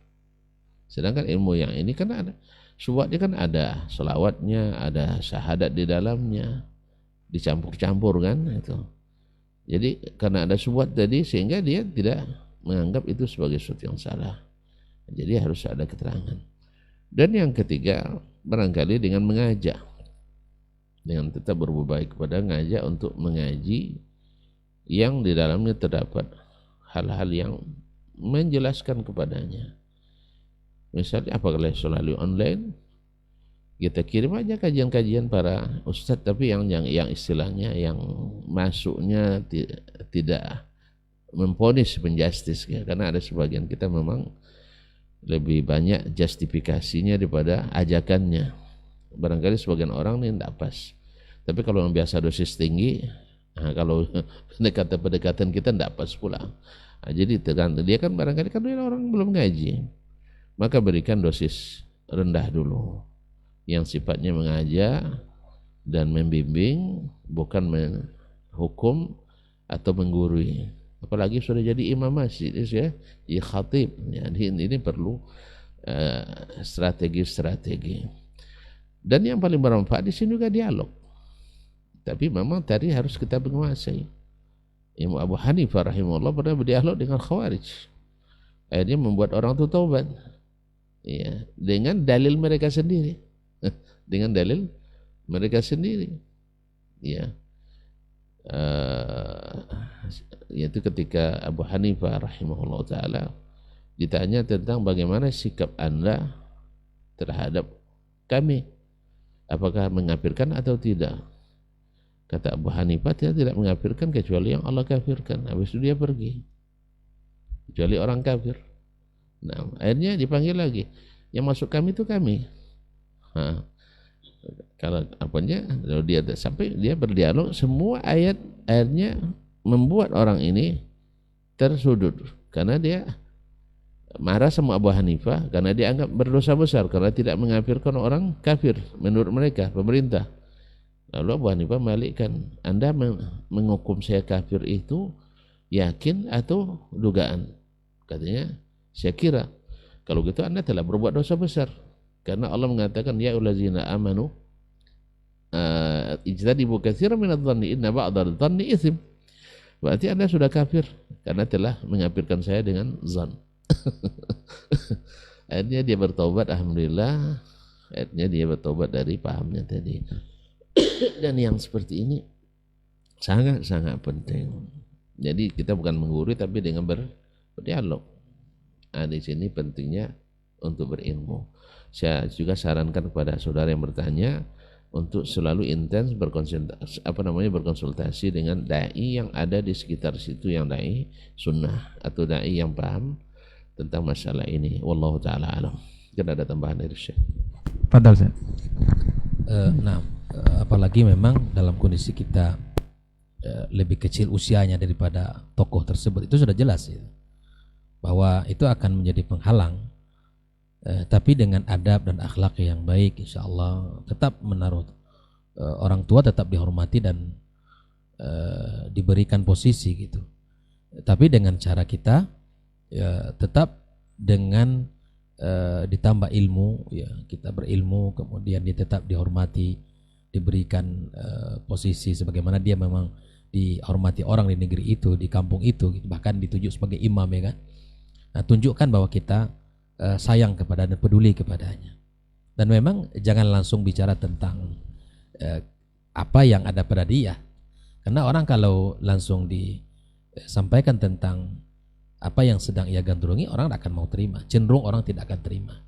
Sedangkan ilmu yang ini kan ada subuhat, dia kan ada selawatnya, ada syahadat di dalamnya, dicampur-campur kan itu. Jadi karena ada subuhat tadi, sehingga dia tidak menganggap itu sebagai sesuatu yang salah. Jadi harus ada keterangan. Dan yang ketiga, barangkali dengan mengajak, dengan tetap berbuat baik kepada ngajak untuk mengaji yang di dalamnya terdapat hal-hal yang menjelaskan kepadanya. Misalnya apabila selalu online, kita kirim aja kajian-kajian para ustadz, tapi yang istilahnya yang masuknya tidak memponis penjustis, ya. Karena ada sebagian kita memang lebih banyak justifikasinya daripada ajakannya. Barangkali sebagian orang ini tidak pas. Tapi kalau yang biasa dosis tinggi, kalau pendekatan kita tidak pas pula. Jadi dia kan barangkali kan orang belum ngaji, maka berikan dosis rendah dulu, yang sifatnya mengajak dan membimbing, bukan menghukum atau menggurui. Apalagi sudah jadi imam masjid, ya, khatib. Jadi ini perlu strategi-strategi. Dan yang paling bermanfaat di sini juga dialog. Tapi memang tadi harus kita menguasai. Imam Abu Hanifah rahimahullah pernah berdialog dengan Khawarij. Akhirnya membuat orang itu taubat. Ya, dengan dalil mereka sendiri. Dengan dalil mereka sendiri. Ya. Yaitu ketika Abu Hanifah rahimahullah ta'ala ditanya tentang bagaimana sikap Anda terhadap kami, apakah mengkafirkan atau tidak? Kata Abu Hanifah, dia tidak mengkafirkan kecuali yang Allah kafirkan. Habis itu dia pergi, kecuali orang kafir. Nah, akhirnya dipanggil lagi, yang masuk kami itu kami. Nah, kalau apanya, kalau dia sampai dia berdialog, semua ayat akhirnya membuat orang ini tersudut karena dia marah sama Abu Hanifah karena dia anggap berdosa besar karena tidak mengkafirkan orang kafir menurut mereka, pemerintah. Lalu Abu Hanifah mebalikkan, Anda menghukum saya kafir itu yakin atau dugaan? Katanya, saya kira. Kalau gitu Anda telah berbuat dosa besar. Karena Allah mengatakan, ya ulazina amanu ijtanibu katsiran minadh-dhanni inna ba'dadh-dhanni itsm. Berarti Anda sudah kafir karena telah mengkafirkan saya dengan zan. Akhirnya dia bertobat, alhamdulillah. Akhirnya dia bertobat dari pahamnya tadi. Dan yang seperti ini sangat-sangat penting. Jadi kita bukan menggurui tapi dengan berdialog. Nah, di sini pentingnya untuk berilmu. Saya juga sarankan kepada saudara yang bertanya untuk selalu intens berkonsultasi dengan dai yang ada di sekitar situ, yang dai sunnah atau dai yang paham tentang masalah ini. Wallahu taala alam. Kan ada tambahan dari Syekh. Fadal Ustaz. Apalagi memang dalam kondisi kita lebih kecil usianya daripada tokoh tersebut, itu sudah jelas ya, bahwa itu akan menjadi penghalang. Tapi dengan adab dan akhlak yang baik, insya Allah tetap menaruh orang tua tetap dihormati dan diberikan posisi gitu. Tapi dengan cara kita ya, tetap dengan ditambah ilmu, ya kita berilmu, kemudian dia tetap dihormati, diberikan posisi sebagaimana dia memang dihormati orang di negeri itu, di kampung itu, gitu. Bahkan ditunjuk sebagai imam ya kan. Nah, tunjukkan bahwa kita sayang kepada dan peduli kepadanya. Dan memang jangan langsung bicara tentang apa yang ada pada dia, karena orang kalau langsung disampaikan tentang apa yang sedang ia gandrungi, orang tidak akan mau terima, cenderung orang tidak akan terima.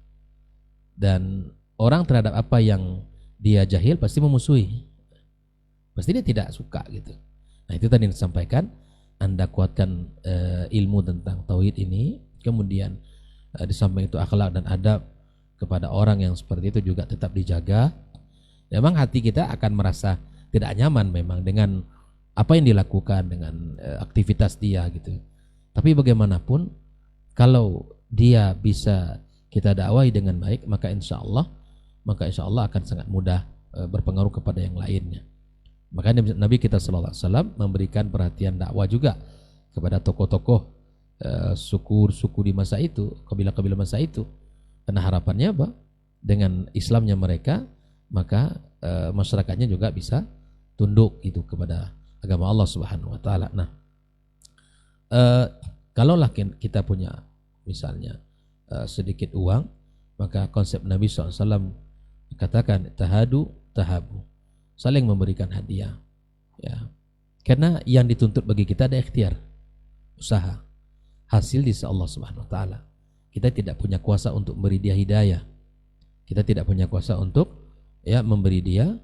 Dan orang terhadap apa yang dia jahil pasti memusuhi, pasti dia tidak suka gitu. Nah itu tadi yang disampaikan, Anda kuatkan ilmu tentang tauhid ini, kemudian di samping itu akhlak dan adab kepada orang yang seperti itu juga tetap dijaga. Memang hati kita akan merasa tidak nyaman memang dengan apa yang dilakukan, dengan aktivitas dia gitu. Tapi bagaimanapun kalau dia bisa kita dakwai dengan baik, maka insya Allah akan sangat mudah berpengaruh kepada yang lainnya. Makanya Nabi kita sallallahu alaihi wasallam memberikan perhatian dakwah juga kepada tokoh-tokoh suku di masa itu, kabilah-kabilah masa itu. Karena harapannya apa? Dengan Islamnya mereka, maka masyarakatnya juga bisa tunduk itu kepada agama Allah Subhanahu wa taala. Nah, kalaulah kita punya misalnya sedikit uang, maka konsep Nabi SAW katakan tahadu tahabu, saling memberikan hadiah ya. Karena yang dituntut bagi kita ada ikhtiar, usaha, hasil di sisi Allah Subhanahu wa taala. Kita tidak punya kuasa untuk memberi dia hidayah, kita tidak punya kuasa untuk ya memberi dia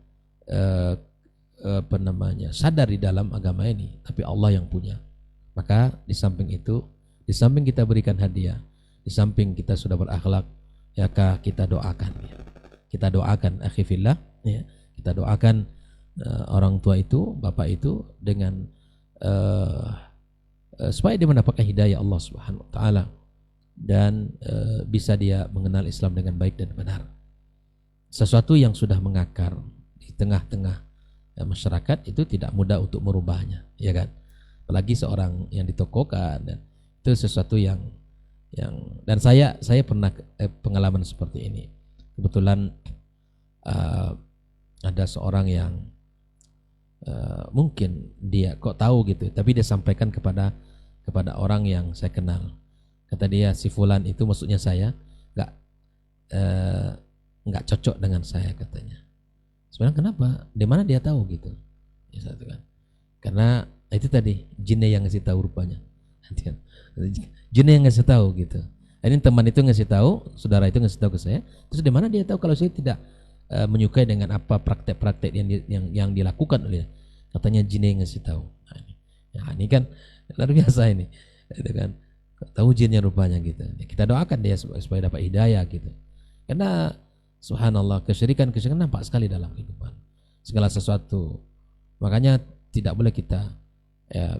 sadar di dalam agama ini, tapi Allah yang punya. Maka di samping itu, di samping kita berikan hadiah, di samping kita sudah berakhlak, ya kita doakan ya. Kita doakan akhi fillah ya. Kita doakan orang tua itu, bapak itu dengan supaya dia mendapatkan hidayah Allah Subhanahu wa taala dan bisa dia mengenal Islam dengan baik dan benar. Sesuatu yang sudah mengakar di tengah-tengah masyarakat itu tidak mudah untuk merubahnya, ya kan? Apalagi seorang yang ditokohkan, dan itu sesuatu yang dan saya pernah pengalaman seperti ini. Kebetulan ada seorang yang mungkin dia kok tahu gitu, tapi dia sampaikan kepada orang yang saya kenal. Kata dia, si fulan itu maksudnya saya nggak cocok dengan saya katanya. Sebenarnya kenapa? Di mana dia tahu gitu? Ya satu kan. Karena itu tadi jinnya yang ngasih tahu rupanya. Jinnya yang ngasih tahu gitu. Ini teman itu ngasih tahu, saudara itu ngasih tahu ke saya. Terus di mana dia tahu kalau saya tidak menyukai dengan apa praktek-praktek yang dilakukan oleh, katanya jin yang ngasih tahu. Ini kan luar biasa ini, gitu kan? Tahu jinnya rupanya gitu. Kita doakan dia supaya dapat hidayah gitu. Karena subhanallah kesyirikan nampak sekali dalam kehidupan segala sesuatu. Makanya tidak boleh kita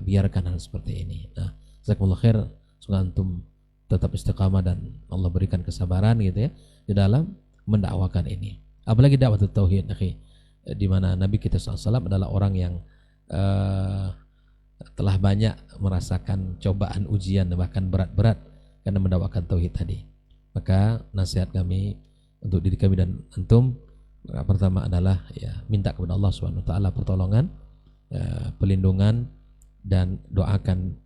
biarkan hal seperti ini. Nah, jazakumullah khair, semoga antum tetap istiqamah dan Allah berikan kesabaran gitu ya di dalam mendakwakan ini. Apalagi dakwah tauhid, akhi, di mana Nabi kita SAW adalah orang yang telah banyak merasakan cobaan, ujian, bahkan berat-berat karena mendakwakan tauhid tadi. Maka nasihat kami untuk diri kami dan antum, pertama adalah ya minta kepada Allah SWT pertolongan, pelindungan, dan doakan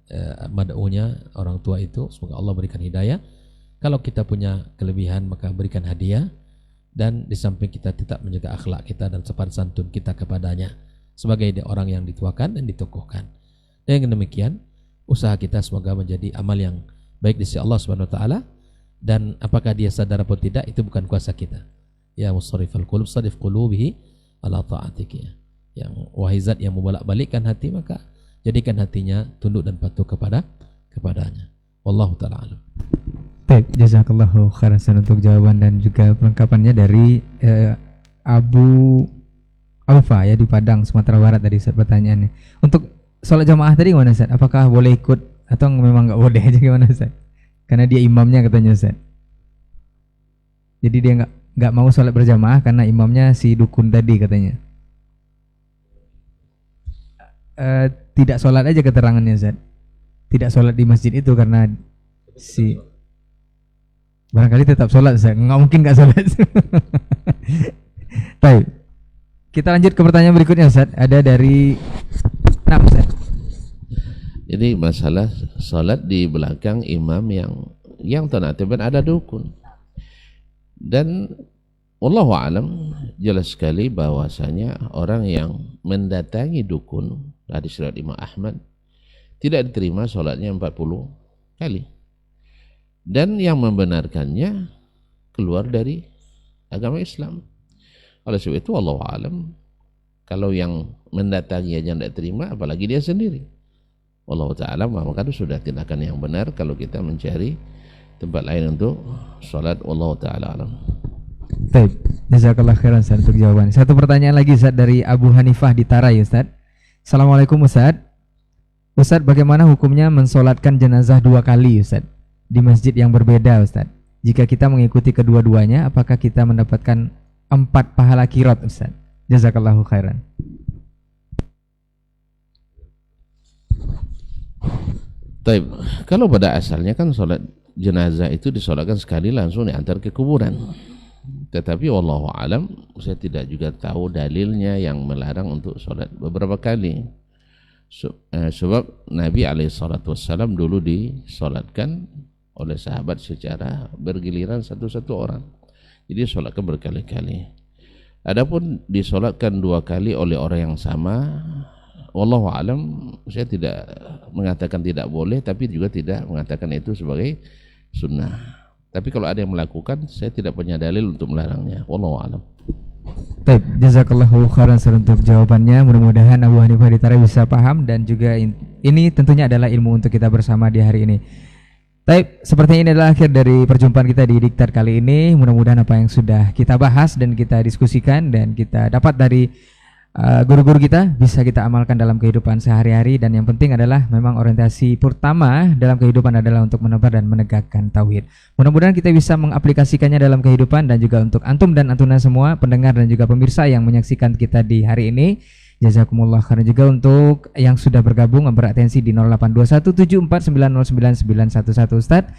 mad'unya, orang tua itu, semoga Allah berikan hidayah. Kalau kita punya kelebihan maka berikan hadiah, dan di samping kita tetap menjaga akhlak kita dan sopan santun kita kepadanya sebagai orang yang dituakan dan ditokohkan. Dan dengan demikian usaha kita semoga menjadi amal yang baik di sisi Allah Subhanahu wa taala, dan apakah dia sadar atau tidak itu bukan kuasa kita. Ya musarrifal qulub sarif qulubihi ala ta'atik. Yang wahai zat yang membolak-balikkan hati, maka jadikan hatinya tunduk dan patuh kepadanya. Wallahu taala alam. Baik, jazakallahu khairan untuk jawaban dan juga pelengkapannya dari Abu Alfa ya di Padang, Sumatera Barat tadi Ustaz pertanyaannya. Untuk sholat jamaah tadi gimana Ustaz? Apakah boleh ikut atau memang nggak boleh aja gimana Ustaz? Karena dia imamnya katanya Ustaz. Jadi dia nggak mau sholat berjamaah karena imamnya si dukun tadi katanya. Tidak sholat aja keterangannya Ustaz. Tidak sholat di masjid itu karena si barangkali tetap sholat Ustaz. Nggak mungkin nggak sholat. Baik. Kita lanjut ke pertanyaan berikutnya Ustaz. Ada dari Ustaz. Jadi masalah sholat di belakang imam yang ternyata ada dukun. Dan wallahu alam jelas sekali bahwasanya orang yang mendatangi dukun, hadis riwayat Imam Ahmad, tidak diterima sholatnya 40 kali. Dan yang membenarkannya keluar dari agama Islam. Oleh sebab itu wallahu alam, kalau yang mendatangi aja tidak terima, apalagi dia sendiri. Wallahu ta'ala, maka itu sudah tindakan yang benar kalau kita mencari tempat lain untuk sholat. Wallahu ta'ala alam. Baik, jazakallah khairan Ustaz untuk jawaban. Satu pertanyaan lagi Ustaz dari Abu Hanifah di Tarai Ustaz. Assalamualaikum Ustaz. Ustaz, bagaimana hukumnya mensolatkan jenazah 2 kali Ustaz di masjid yang berbeda Ustaz? Jika kita mengikuti kedua-duanya, apakah kita mendapatkan 4 pahala qiraat Ustaz? Jazakallahu khairan. Taib, kalau pada asalnya kan sholat jenazah itu disolatkan sekali langsung diantar ke kuburan. Tetapi wallahu alam, saya tidak juga tahu dalilnya yang melarang untuk sholat beberapa kali. Sebab Nabi SAW dulu disolatkan oleh sahabat secara bergiliran satu-satu orang. Jadi sholatkan berkali-kali. Adapun disolatkan 2 kali oleh orang yang sama, wallahu alam, saya tidak mengatakan tidak boleh, tapi juga tidak mengatakan itu sebagai sunnah. Tapi kalau ada yang melakukan, saya tidak punya dalil untuk melarangnya. Wallahu alam. Baik, jazakallahu khairan untuk jawabannya. Mudah-mudahan Abu Hanifah di Tarai bisa paham, dan juga ini tentunya adalah ilmu untuk kita bersama di hari ini. Baik, sepertinya ini adalah akhir dari perjumpaan kita di Diktat kali ini. Mudah-mudahan apa yang sudah kita bahas dan kita diskusikan dan kita dapat dari guru-guru kita bisa kita amalkan dalam kehidupan sehari-hari, dan yang penting adalah memang orientasi pertama dalam kehidupan adalah untuk menebar dan menegakkan tauhid. Mudah-mudahan kita bisa mengaplikasikannya dalam kehidupan, dan juga untuk antum dan antuna semua pendengar dan juga pemirsa yang menyaksikan kita di hari ini, jazakumullah khairan. Juga untuk yang sudah bergabung beratensi di 082174909911 Ustadz,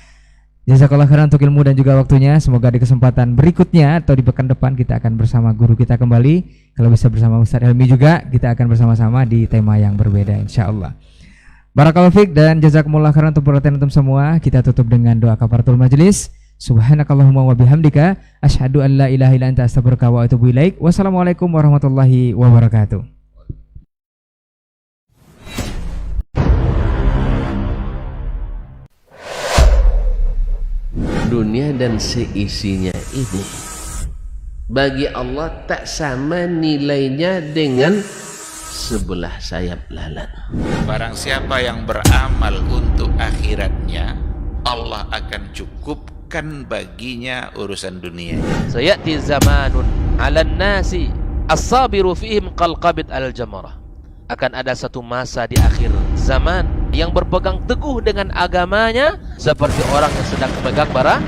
jazakallah khairan untuk ilmu dan juga waktunya. Semoga di kesempatan berikutnya atau di pekan depan kita akan bersama guru kita kembali. Kalau bisa bersama Ustadz Helmi juga, kita akan bersama-sama di tema yang berbeda insyaallah. Barakallahu fiik dan jazakumullah khairan untuk perhatian antum semua. Kita tutup dengan doa kafaratul majelis. Subhanakallahumma wa bihamdika asyhadu an la ilaha illa anta astaghfiruka wa atubu ilaik. Wassalamualaikum warahmatullahi wabarakatuh. dunia dan seisinya ini bagi Allah tak sama nilainya dengan sebelah sayap lalat. Barang siapa yang beramal untuk akhiratnya, Allah akan cukupkan baginya urusan dunia. Sayati zamanun 'alan nasi as-sabiru fihim qalqabit al-jamarah. Akan ada satu masa di akhir zaman yang berpegang teguh dengan agamanya seperti orang yang sedang memegang bara